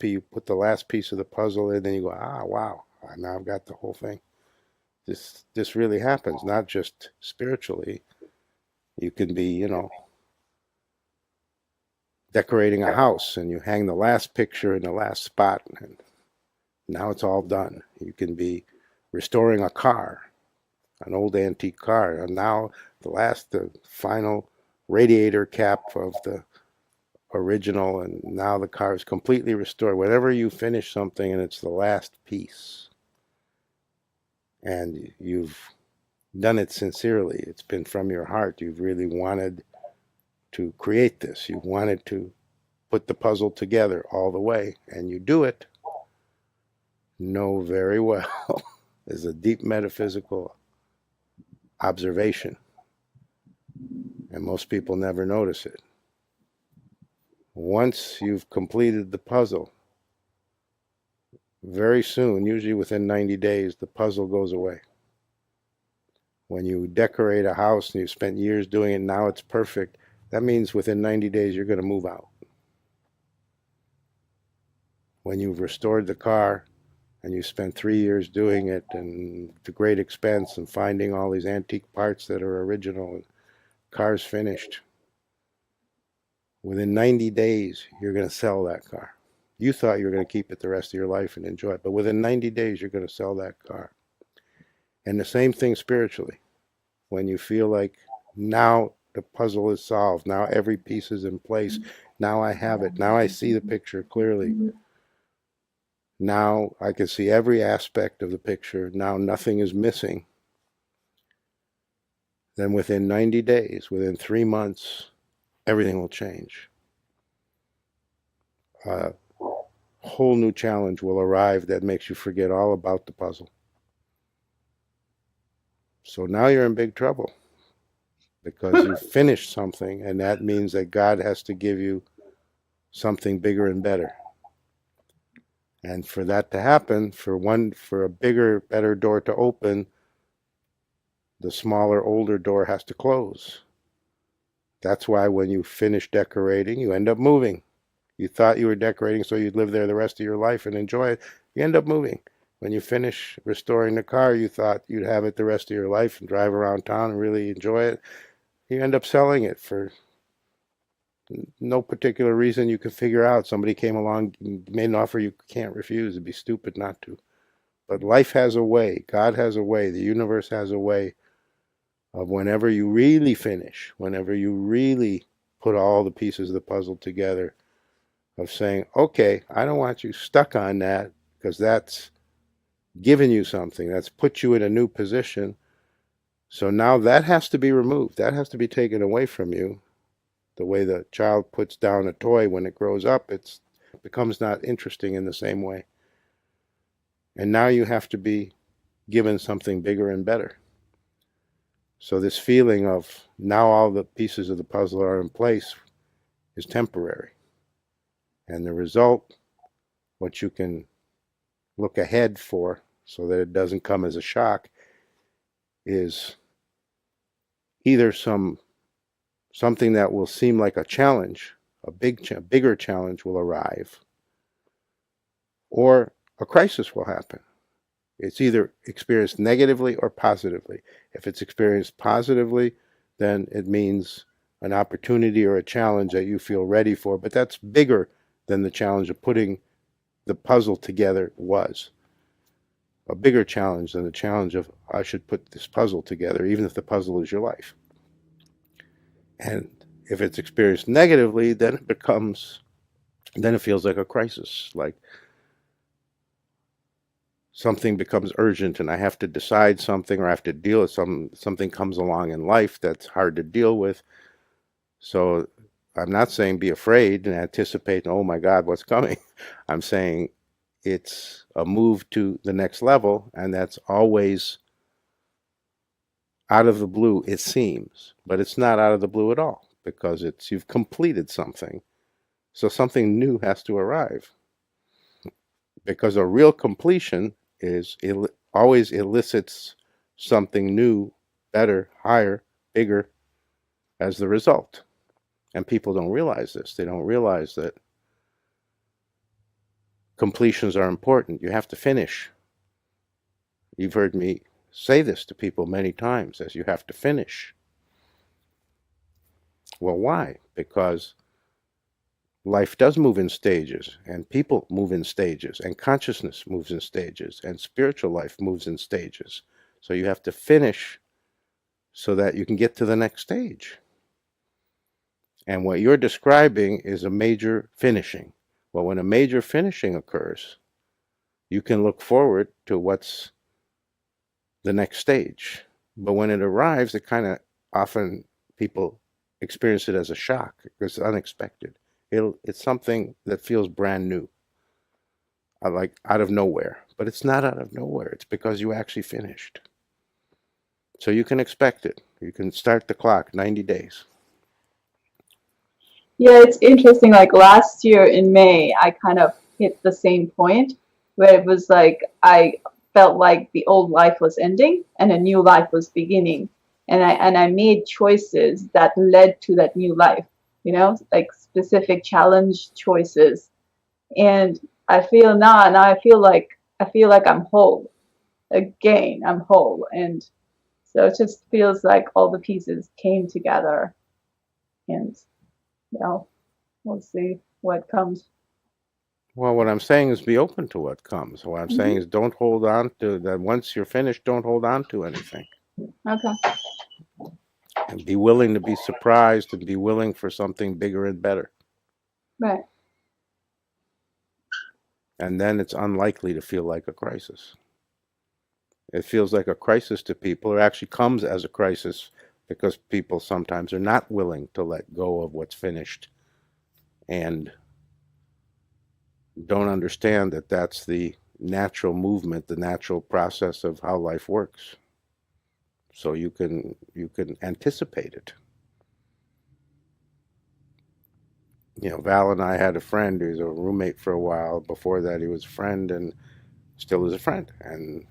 You put the last piece of the puzzle in, and you go, wow, now I've got the whole thing. This really happens, not just spiritually. You can be, decorating a house and you hang the last picture in the last spot, and now it's all done. You can be restoring a car, an old antique car, and now the final radiator cap of the original, and now the car is completely restored. Whenever you finish something and it's the last piece, and you've done it sincerely, it's been from your heart, you've really wanted to create this, you wanted to put the puzzle together all the way, and you do it, know very well there's a deep metaphysical observation, and most people never notice it. Once you've completed the puzzle, very soon, usually within 90 days, the puzzle goes away. When you decorate a house and you've spent years doing it, now it's perfect, that means within 90 days you're going to move out. When you've restored the car and you spent 3 years doing it and to great expense and finding all these antique parts that are original and cars finished, within 90 days you're going to sell that car. You thought you were going to keep it the rest of your life and enjoy it, but within 90 days you're going to sell that car. And the same thing spiritually. When you feel like now the puzzle is solved, now every piece is in place, now I have it, now I see the picture clearly, now I can see every aspect of the picture, now nothing is missing, then within 90 days, within 3 months, everything will change. A whole new challenge will arrive that makes you forget all about the puzzle. So now you're in big trouble because you finished something, and that means that God has to give you something bigger and better. And for that to happen, for a bigger, better door to open, the smaller, older door has to close. That's why when you finish decorating, you end up moving. You thought you were decorating so you'd live there the rest of your life and enjoy it. You end up moving. When you finish restoring the car, you thought you'd have it the rest of your life and drive around town and really enjoy it. You end up selling it for no particular reason you could figure out. Somebody came along, made an offer you can't refuse. It'd be stupid not to. But life has a way. God has a way. The universe has a way of whenever you really finish, whenever you really put all the pieces of the puzzle together, of saying, okay, I don't want you stuck on that because that's given you something. That's put you in a new position. So now that has to be removed. That has to be taken away from you. The way the child puts down a toy when it grows up, it becomes not interesting in the same way. And now you have to be given something bigger and better. So this feeling of now all the pieces of the puzzle are in place is temporary. And the result, what you can look ahead for so that it doesn't come as a shock, is either something that will seem like a challenge, a bigger challenge will arrive, or a crisis will happen. It's either experienced negatively or positively. If it's experienced positively, then it means an opportunity or a challenge that you feel ready for, but that's bigger than the challenge of putting the puzzle together was. A bigger challenge than the challenge of, I should put this puzzle together, even if the puzzle is your life. And if it's experienced negatively, then it feels like a crisis, like something becomes urgent and I have to decide something, or I have to deal with something comes along in life that's hard to deal with. So I'm not saying be afraid and anticipate, oh my God, what's coming. I'm saying it's a move to the next level, and that's always out of the blue, it seems, but it's not out of the blue at all, because you've completed something. So something new has to arrive, because a real completion always elicits something new, better, higher, bigger as the result. And people don't realize this. They don't realize that completions are important. You have to finish. You've heard me say this to people many times, as you have to finish. Well, why? Because life does move in stages, and people move in stages, and consciousness moves in stages, and spiritual life moves in stages. So you have to finish so that you can get to the next stage. And what you're describing is a major finishing. Well, when a major finishing occurs, you can look forward to what's the next stage. But when it arrives, it kind of often people experience it as a shock because it's unexpected. It's something that feels brand new, like out of nowhere. But it's not out of nowhere. It's because you actually finished. So you can expect it. You can start the clock 90 days. Yeah, it's interesting. Like last year in May, I kind of hit the same point where it was like I felt like the old life was ending and a new life was beginning. And I made choices that led to that new life, you know, like specific challenge choices. And I feel now I feel like I'm whole again. I'm whole. And so it just feels like all the pieces came together and you know, we'll see what comes. Well, what I'm saying is be open to what comes. What I'm saying is don't hold on to that. Once you're finished, don't hold on to anything. Okay. And be willing to be surprised and be willing for something bigger and better. Right. And then it's unlikely to feel like a crisis. It feels like a crisis to people, or actually comes as a crisis because people sometimes are not willing to let go of what's finished and don't understand that that's the natural movement, the natural process of how life works. So you can anticipate it. You know, Val and I had a friend who was a roommate for a while. Before that, he was a friend and still is a friend. And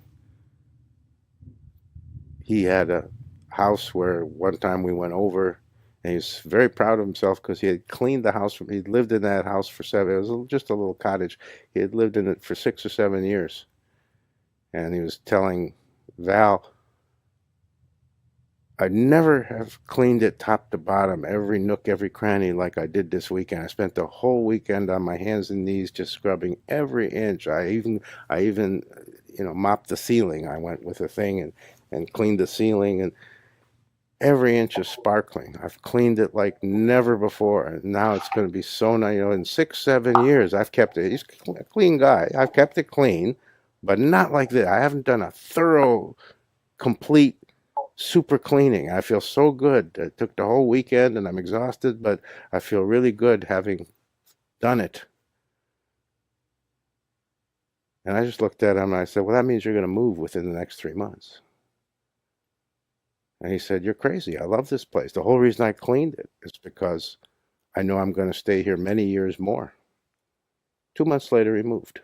he had a house where one time we went over, and he's very proud of himself because he had cleaned the house. He'd lived in that house for seven. It was just a little cottage. He had lived in it for 6 or 7 years, and he was telling Val, I never have cleaned it top to bottom, every nook, every cranny like I did this weekend. I spent the whole weekend on my hands and knees just scrubbing every inch. I even, mopped the ceiling. I went with a thing and cleaned the ceiling, and every inch is sparkling. I've cleaned it like never before, and now it's going to be so nice. In 6, 7 years, I've kept it. He's a clean guy. I've kept it clean, but not like this. I haven't done a thorough, complete super cleaning. I feel so good. It took the whole weekend and I'm exhausted, but I feel really good having done it. And I just looked at him and I said, well, that means you're going to move within the next 3 months. And he said, you're crazy. I love this place. The whole reason I cleaned it is because I know I'm going to stay here many years more. 2 months later, he moved.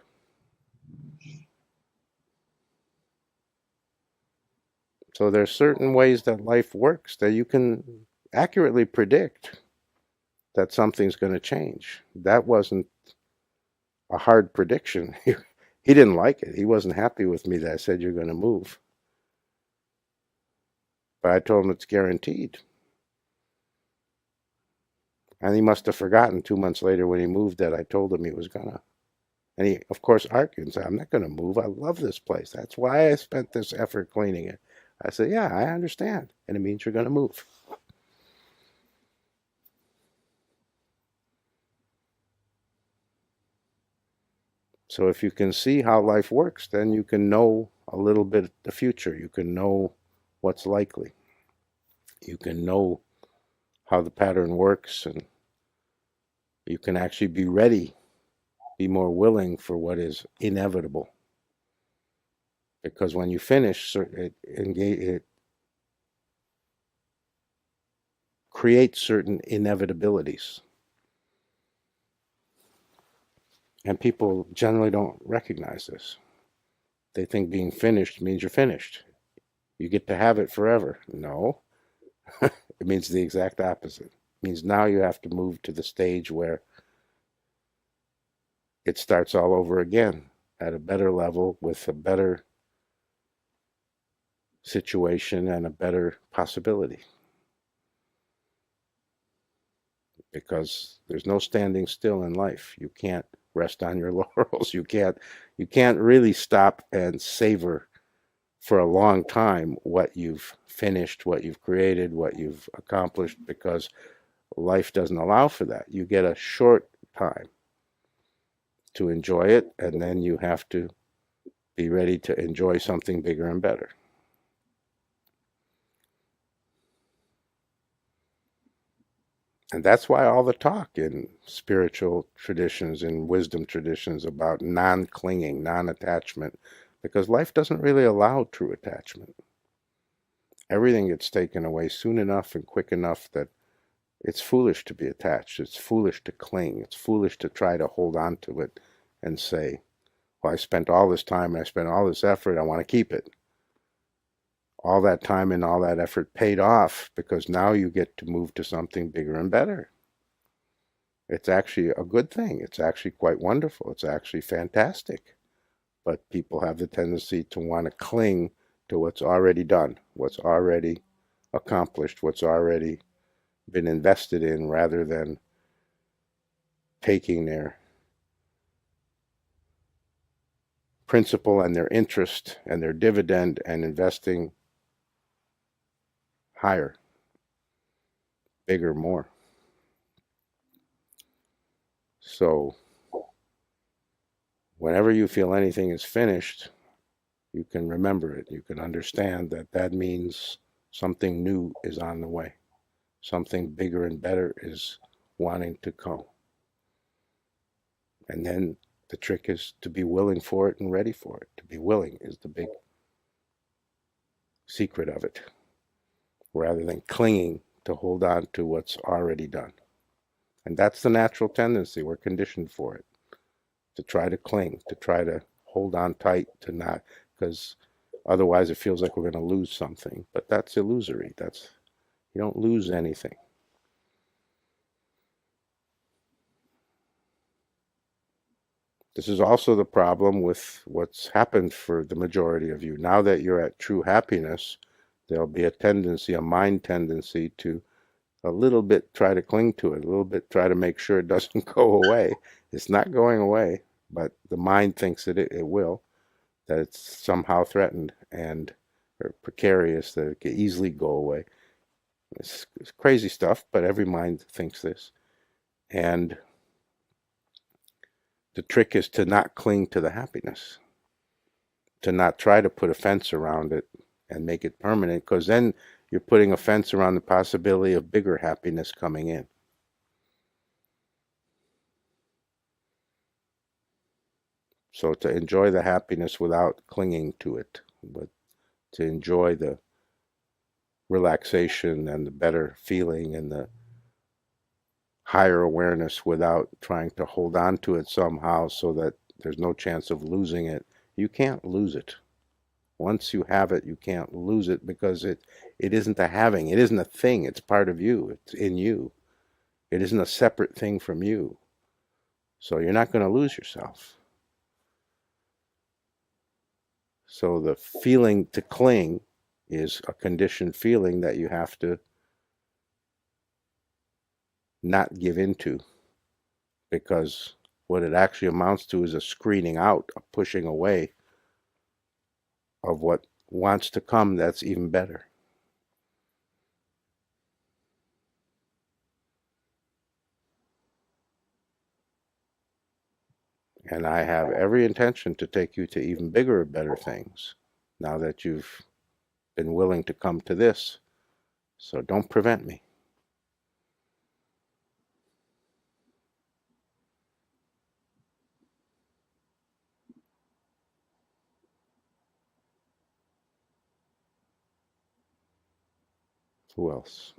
So there's certain ways that life works that you can accurately predict that something's going to change. That wasn't a hard prediction. He didn't like it. He wasn't happy with me that I said you're going to move. But I told him it's guaranteed. And he must have forgotten 2 months later when he moved that I told him he was going to. And he, of course, argued and said, I'm not going to move. I love this place. That's why I spent this effort cleaning it. I said, yeah, I understand. And it means you're going to move. So if you can see how life works, then you can know a little bit the future. You can know what's likely. You can know how the pattern works, and you can actually be ready, be more willing for what is inevitable. Because when you finish, it creates certain inevitabilities. And people generally don't recognize this. They think being finished means you're finished. You get to have it forever. No, it means the exact opposite. It means now you have to move to the stage where it starts all over again at a better level with a better situation and a better possibility. because there's no standing still in life. You can't rest on your laurels. You can't really stop and savor for a long time what you've finished, what you've created, what you've accomplished, because life doesn't allow for that. You get a short time to enjoy it, and then you have to be ready to enjoy something bigger and better. And that's why all the talk in spiritual traditions and wisdom traditions about non-clinging, non-attachment, because life doesn't really allow true attachment. Everything gets taken away soon enough and quick enough that it's foolish to be attached. It's foolish to cling. It's foolish to try to hold on to it and say, well, I spent all this time, I spent all this effort, I want to keep it. All that time and all that effort paid off because now you get to move to something bigger and better. It's actually a good thing. It's actually quite wonderful. It's actually fantastic. But people have the tendency to want to cling to what's already done, what's already accomplished, what's already been invested in, rather than taking their principal and their interest and their dividend and investing higher, bigger, more. So whenever you feel anything is finished, you can remember it. You can understand that that means something new is on the way. Something bigger and better is wanting to come. And then the trick is to be willing for it and ready for it. To be willing is the big secret of it, rather than clinging to hold on to what's already done. And that's the natural tendency. We're conditioned for it, to try to cling, to try to hold on tight, to not, because otherwise it feels like we're going to lose something. But that's illusory. You don't lose anything. This is also the problem with what's happened for the majority of you. Now that you're at true happiness, there'll be a tendency, a mind tendency, to a little bit try to cling to it, a little bit try to make sure it doesn't go away. It's not going away, but the mind thinks that it will, that it's somehow threatened and or precarious, that it can easily go away. It's crazy stuff, but every mind thinks this. And the trick is to not cling to the happiness, to not try to put a fence around it and make it permanent, because then you're putting a fence around the possibility of bigger happiness coming in. So to enjoy the happiness without clinging to it, but to enjoy the relaxation and the better feeling and the higher awareness without trying to hold on to it somehow so that there's no chance of losing it. You can't lose it. Once you have it, you can't lose it, because it isn't a having. It isn't a thing. It's part of you. It's in you. It isn't a separate thing from you. So you're not going to lose yourself. So the feeling to cling is a conditioned feeling that you have to not give into, because what it actually amounts to is a screening out, a pushing away of what wants to come that's even better. And I have every intention to take you to even bigger, better things now that you've been willing to come to this. So don't prevent me. Who else?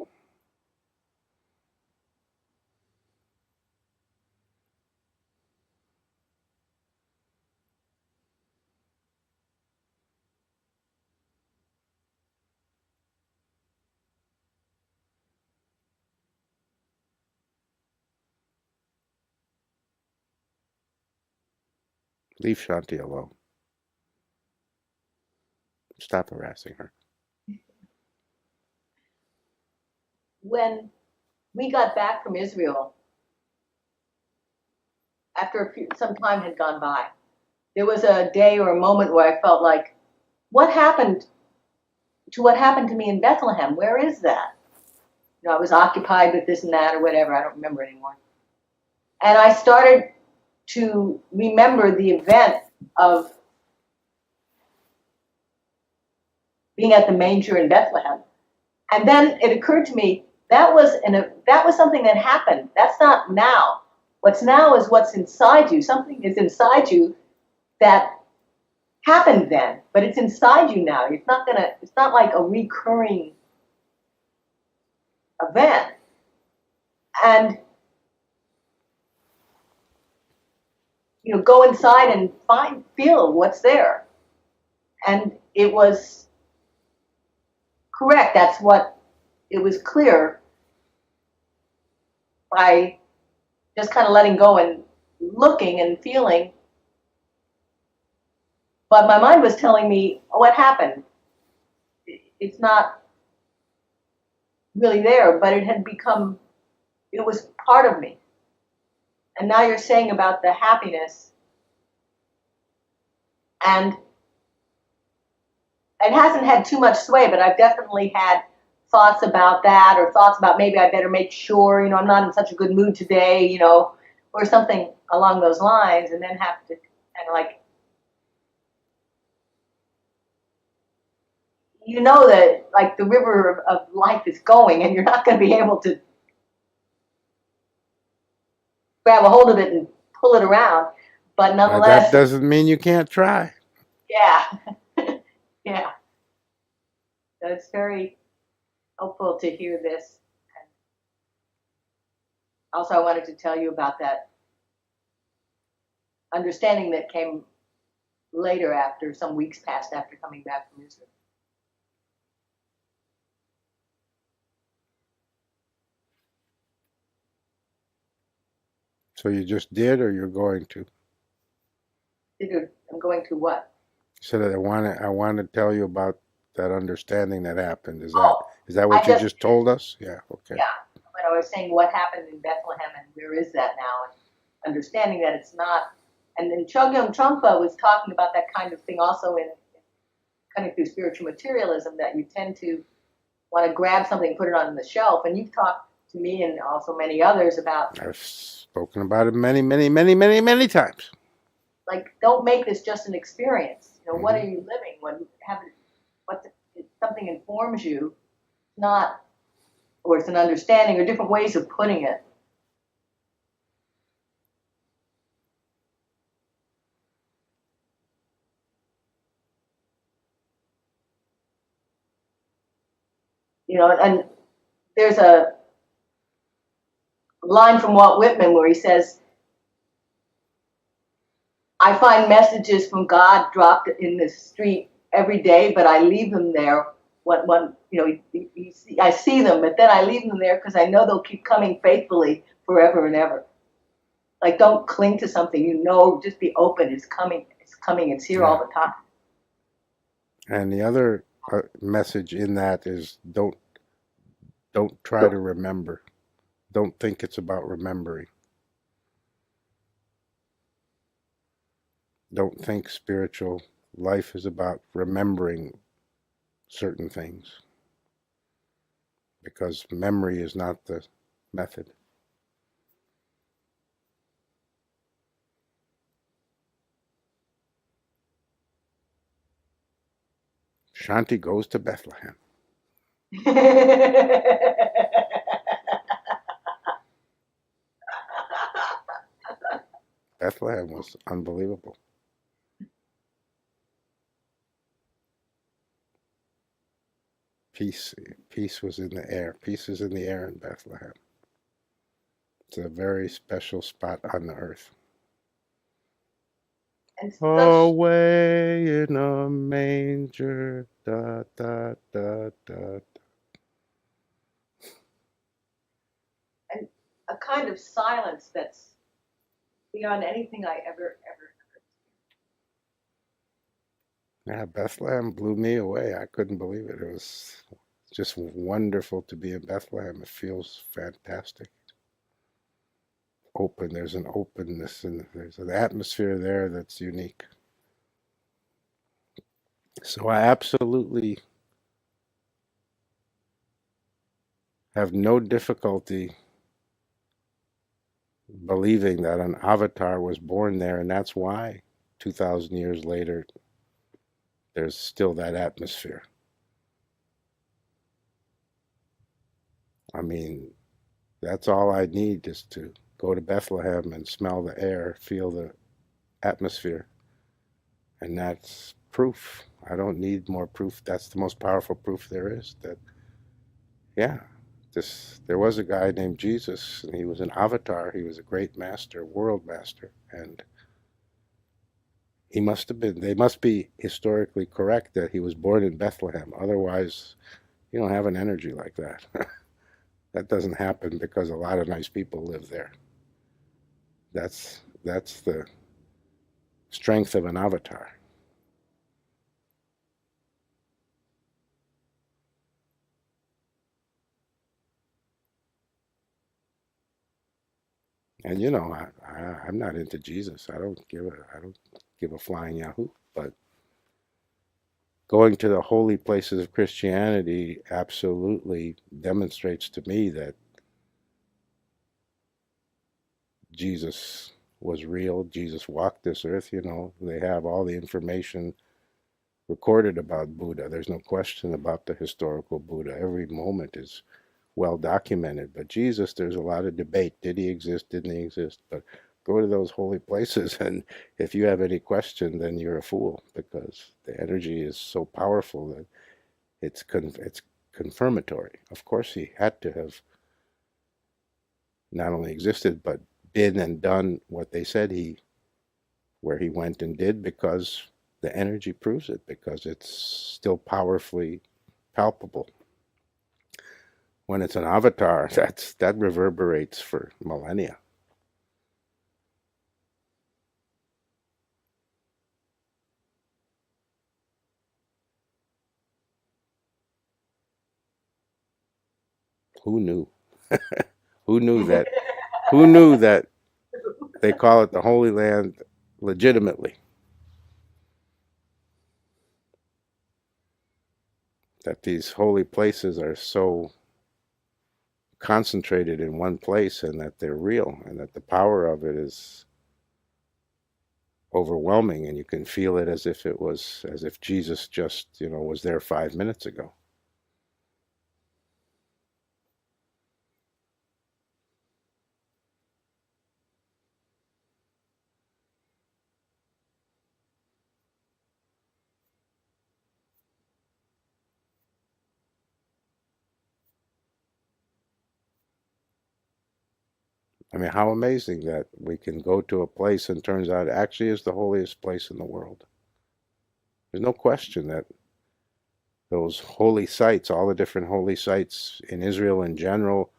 Leave Shanti alone. Stop harassing her. When we got back from Israel after some time had gone by. There was a day or a moment where I felt like, what happened to me in Bethlehem? Where is that? I was occupied with this and that or whatever. I don't remember anymore. And I started to remember the event of being at the manger in Bethlehem. And then it occurred to me that was something that happened. That's not now. What's now is what's inside you. Something is inside you that happened then, but it's inside you now. It's not like a recurring event. And go inside and feel what's there. And it was correct. That's what it was clear by just kind of letting go and looking and feeling. But my mind was telling me, what happened? It's not really there, but it was part of me. And now you're saying about the happiness, and it hasn't had too much sway, but I've definitely had thoughts about that, or thoughts about maybe I better make sure, I'm not in such a good mood today, or something along those lines, and then have to kind of like, that like the river of life is going, and you're not going to be able to grab a hold of it and pull it around, but nonetheless, that doesn't mean you can't try. Yeah. Yeah. So it's very helpful to hear this. And also, I wanted to tell you about that understanding that came later, after some weeks passed after coming back from Israel. So you just did, or you're going to? I'm going to what? You said that I want to tell you about that understanding that happened. Is Oh, that what I you just told us? Yeah. Okay. Yeah. When I was saying what happened in Bethlehem and where is that now, and understanding that it's not. And then Chogyam Trungpa was talking about that kind of thing also in cutting through spiritual materialism, that you tend to want to grab something, put it on the shelf. And you've talked to me and also many others about, I've spoken about it many, many, many, many, many times. like, don't make this just an experience. What are Mm-hmm. you living? If something informs you, not, or it's an understanding, or different ways of putting it. And there's a line from Walt Whitman where he says, I find messages from God dropped in the street every day, but I leave them there. I see them, but then I leave them there because I know they'll keep coming faithfully forever and ever. Like, don't cling to something, just be open. It's coming, it's here all the time. And the other message in that is don't try to remember. Don't think it's about remembering. Don't think spiritual life is about remembering certain things, because memory is not the method. Shanti goes to Bethlehem. Bethlehem was unbelievable. Peace was in the air. Peace is in the air in Bethlehem. It's a very special spot on the earth. Away in a manger, da da da da. And a kind of silence that's beyond anything I ever Yeah, Bethlehem blew me away. I couldn't believe it. It was just wonderful to be in Bethlehem. It feels fantastic. Open. There's an openness and there's an atmosphere there that's unique. So I absolutely have no difficulty believing that an avatar was born there, and that's why 2,000 years later there's still that atmosphere. I mean, that's all I need is to go to Bethlehem and smell the air, feel the atmosphere, and that's proof. I don't need more proof. That's the most powerful proof there is that, yeah, there was a guy named Jesus, and he was an avatar. He was a great master, world master, and they must be historically correct that he was born in Bethlehem. Otherwise, you don't have an energy like that. That doesn't happen because a lot of nice people live there. That's the strength of an avatar. And you know, I'm not into Jesus. I don't give a flying yahoo. But going to the holy places of Christianity absolutely demonstrates to me that Jesus was real. Jesus walked this earth. You know, they have all the information recorded about Buddha. There's no question about the historical Buddha. Every moment is well documented. But Jesus, there's a lot of debate. Did he exist? Didn't he exist? But go to those holy places, and if you have any question, then you're a fool, because the energy is so powerful that it's confirmatory. Of course, he had to have not only existed, but been and done what they said where he went and did, because the energy proves it, because it's still powerfully palpable. When it's an avatar, that reverberates for millennia. Who knew? Who knew that? Who knew that they call it the Holy Land legitimately? That these holy places are so concentrated in one place, and that they're real, and that the power of it is overwhelming, and you can feel it as if Jesus just, was there 5 minutes ago. I mean, how amazing that we can go to a place and turns out it actually is the holiest place in the world. There's no question that those holy sites, all the different holy sites in Israel in general,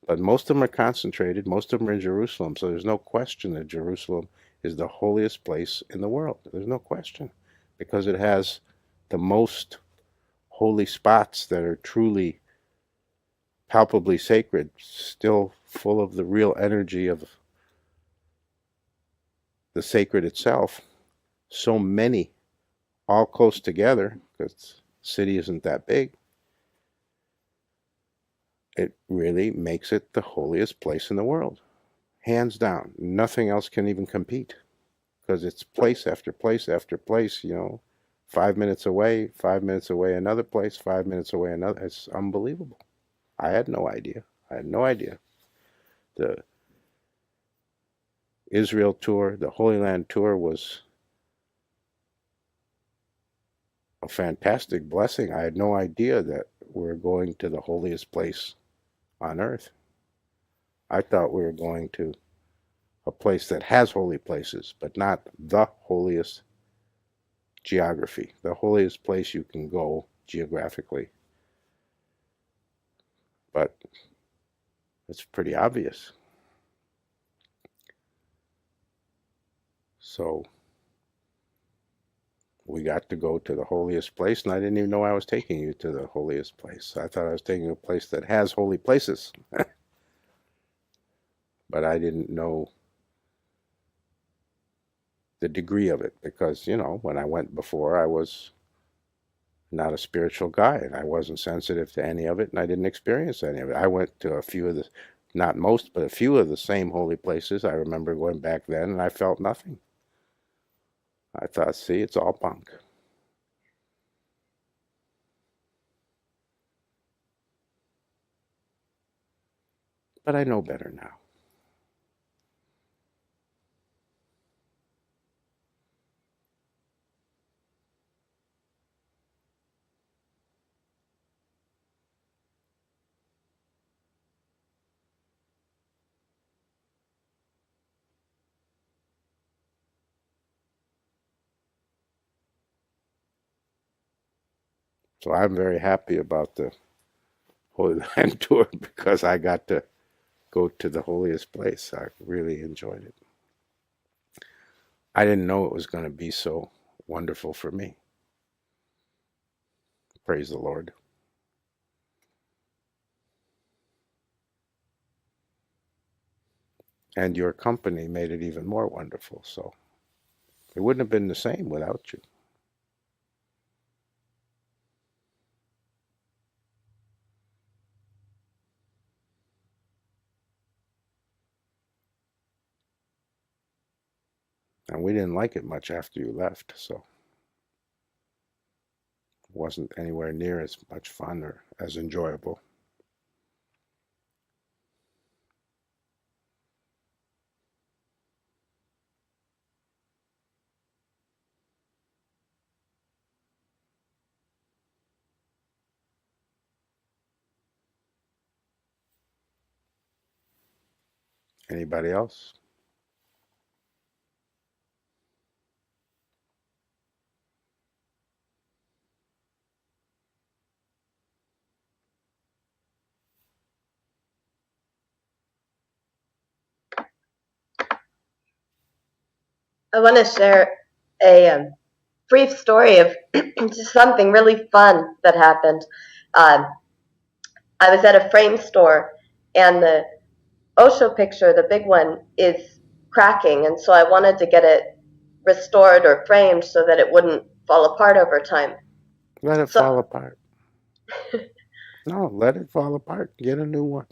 but most of them are concentrated, most of them are in Jerusalem, so there's no question that Jerusalem is the holiest place in the world. There's no question, because it has the most holy spots that are truly palpably sacred, still full of the real energy of the sacred itself. So many, all close together, because the city isn't that big. It really makes it the holiest place in the world. Hands down. Nothing else can even compete, because it's place after place after place, 5 minutes away, 5 minutes away, another place, 5 minutes away, another. It's unbelievable. I had no idea. I had no idea. The Israel tour, the Holy Land tour, was a fantastic blessing. I had no idea that we're going to the holiest place on earth. I thought we were going to a place that has holy places, but not the holiest geography, the holiest place you can go geographically. But it's pretty obvious. So we got to go to the holiest place, and I didn't even know I was taking you to the holiest place. I thought I was taking you to a place that has holy places, but I didn't know the degree of it because, when I went before, I was not a spiritual guy, and I wasn't sensitive to any of it, and I didn't experience any of it. I went to a few of the, not most, but a few of the same holy places. I remember going back then, and I felt nothing. I thought, see, it's all bunk. But I know better now. So I'm very happy about the Holy Land tour because I got to go to the holiest place. I really enjoyed it. I didn't know it was going to be so wonderful for me. Praise the Lord. And your company made it even more wonderful. So it wouldn't have been the same without you. And we didn't like it much after you left, so it wasn't anywhere near as much fun or as enjoyable. Anybody else? I want to share a brief story of just something really fun that happened. Um, I was at a frame store, and the Osho picture, the big one, is cracking, and so I wanted to get it restored or framed so that it wouldn't fall apart over time. Let it So, fall apart. No, let it fall apart. Get a new one.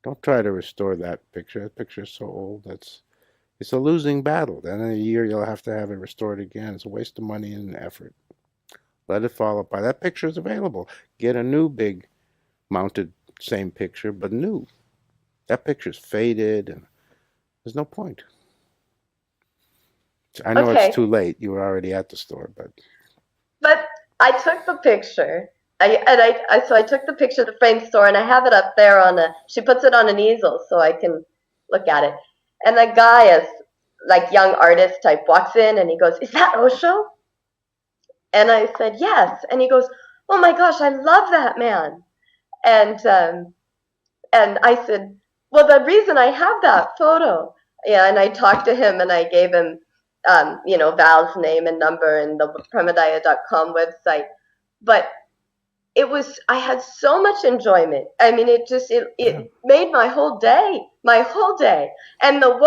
Don't try to restore that picture. That picture's so old. It's a losing battle. Then in a year you'll have to have it restored again. It's a waste of money and effort. Let it fall apart. That picture is available. Get a new big mounted same picture, but new. That picture's faded and there's no point. I know it's okay, too late. You were already at the store, but but I took the picture. So I took the picture of the frame store, and I have it up there on a. She puts it on an easel so I can look at it. And the guy is like young artist type walks in, and he goes, "Is that Osho?" And I said, "Yes." And he goes, "Oh my gosh, I love that man." And um, and I said, "Well, the reason I have that photo," yeah, and I talked to him and I gave him, Val's name and number and the Premodaya.com website. But I had so much enjoyment. I mean, yeah. it made my whole day. And the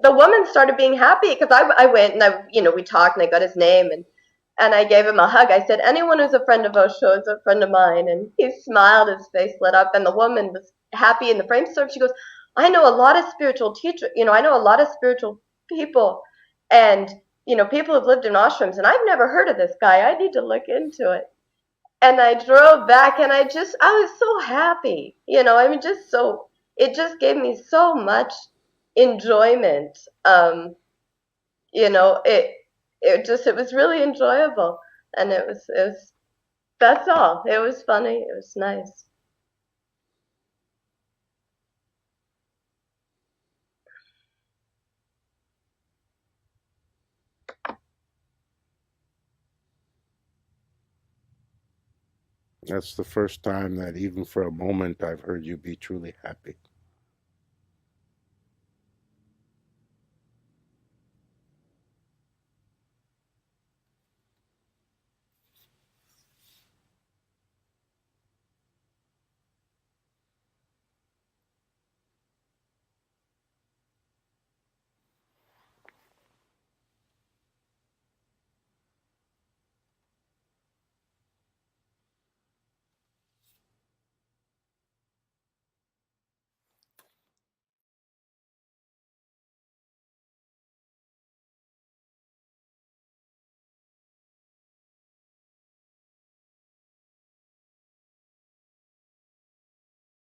woman started being happy because I went and we talked and I got his name and I gave him a hug. I said, anyone who's a friend of Osho is a friend of mine. And he smiled, his face lit up, and the woman was happy in the frame store. She goes, I know a lot of spiritual teachers, I know a lot of spiritual people and, people who've lived in ashrams, and I've never heard of this guy. I need to look into it. And I drove back and I was so happy, I mean, it just gave me so much enjoyment. You know, it, it was really enjoyable. And that's all. It was funny. It was nice. That's the first time that even for a moment I've heard you be truly happy.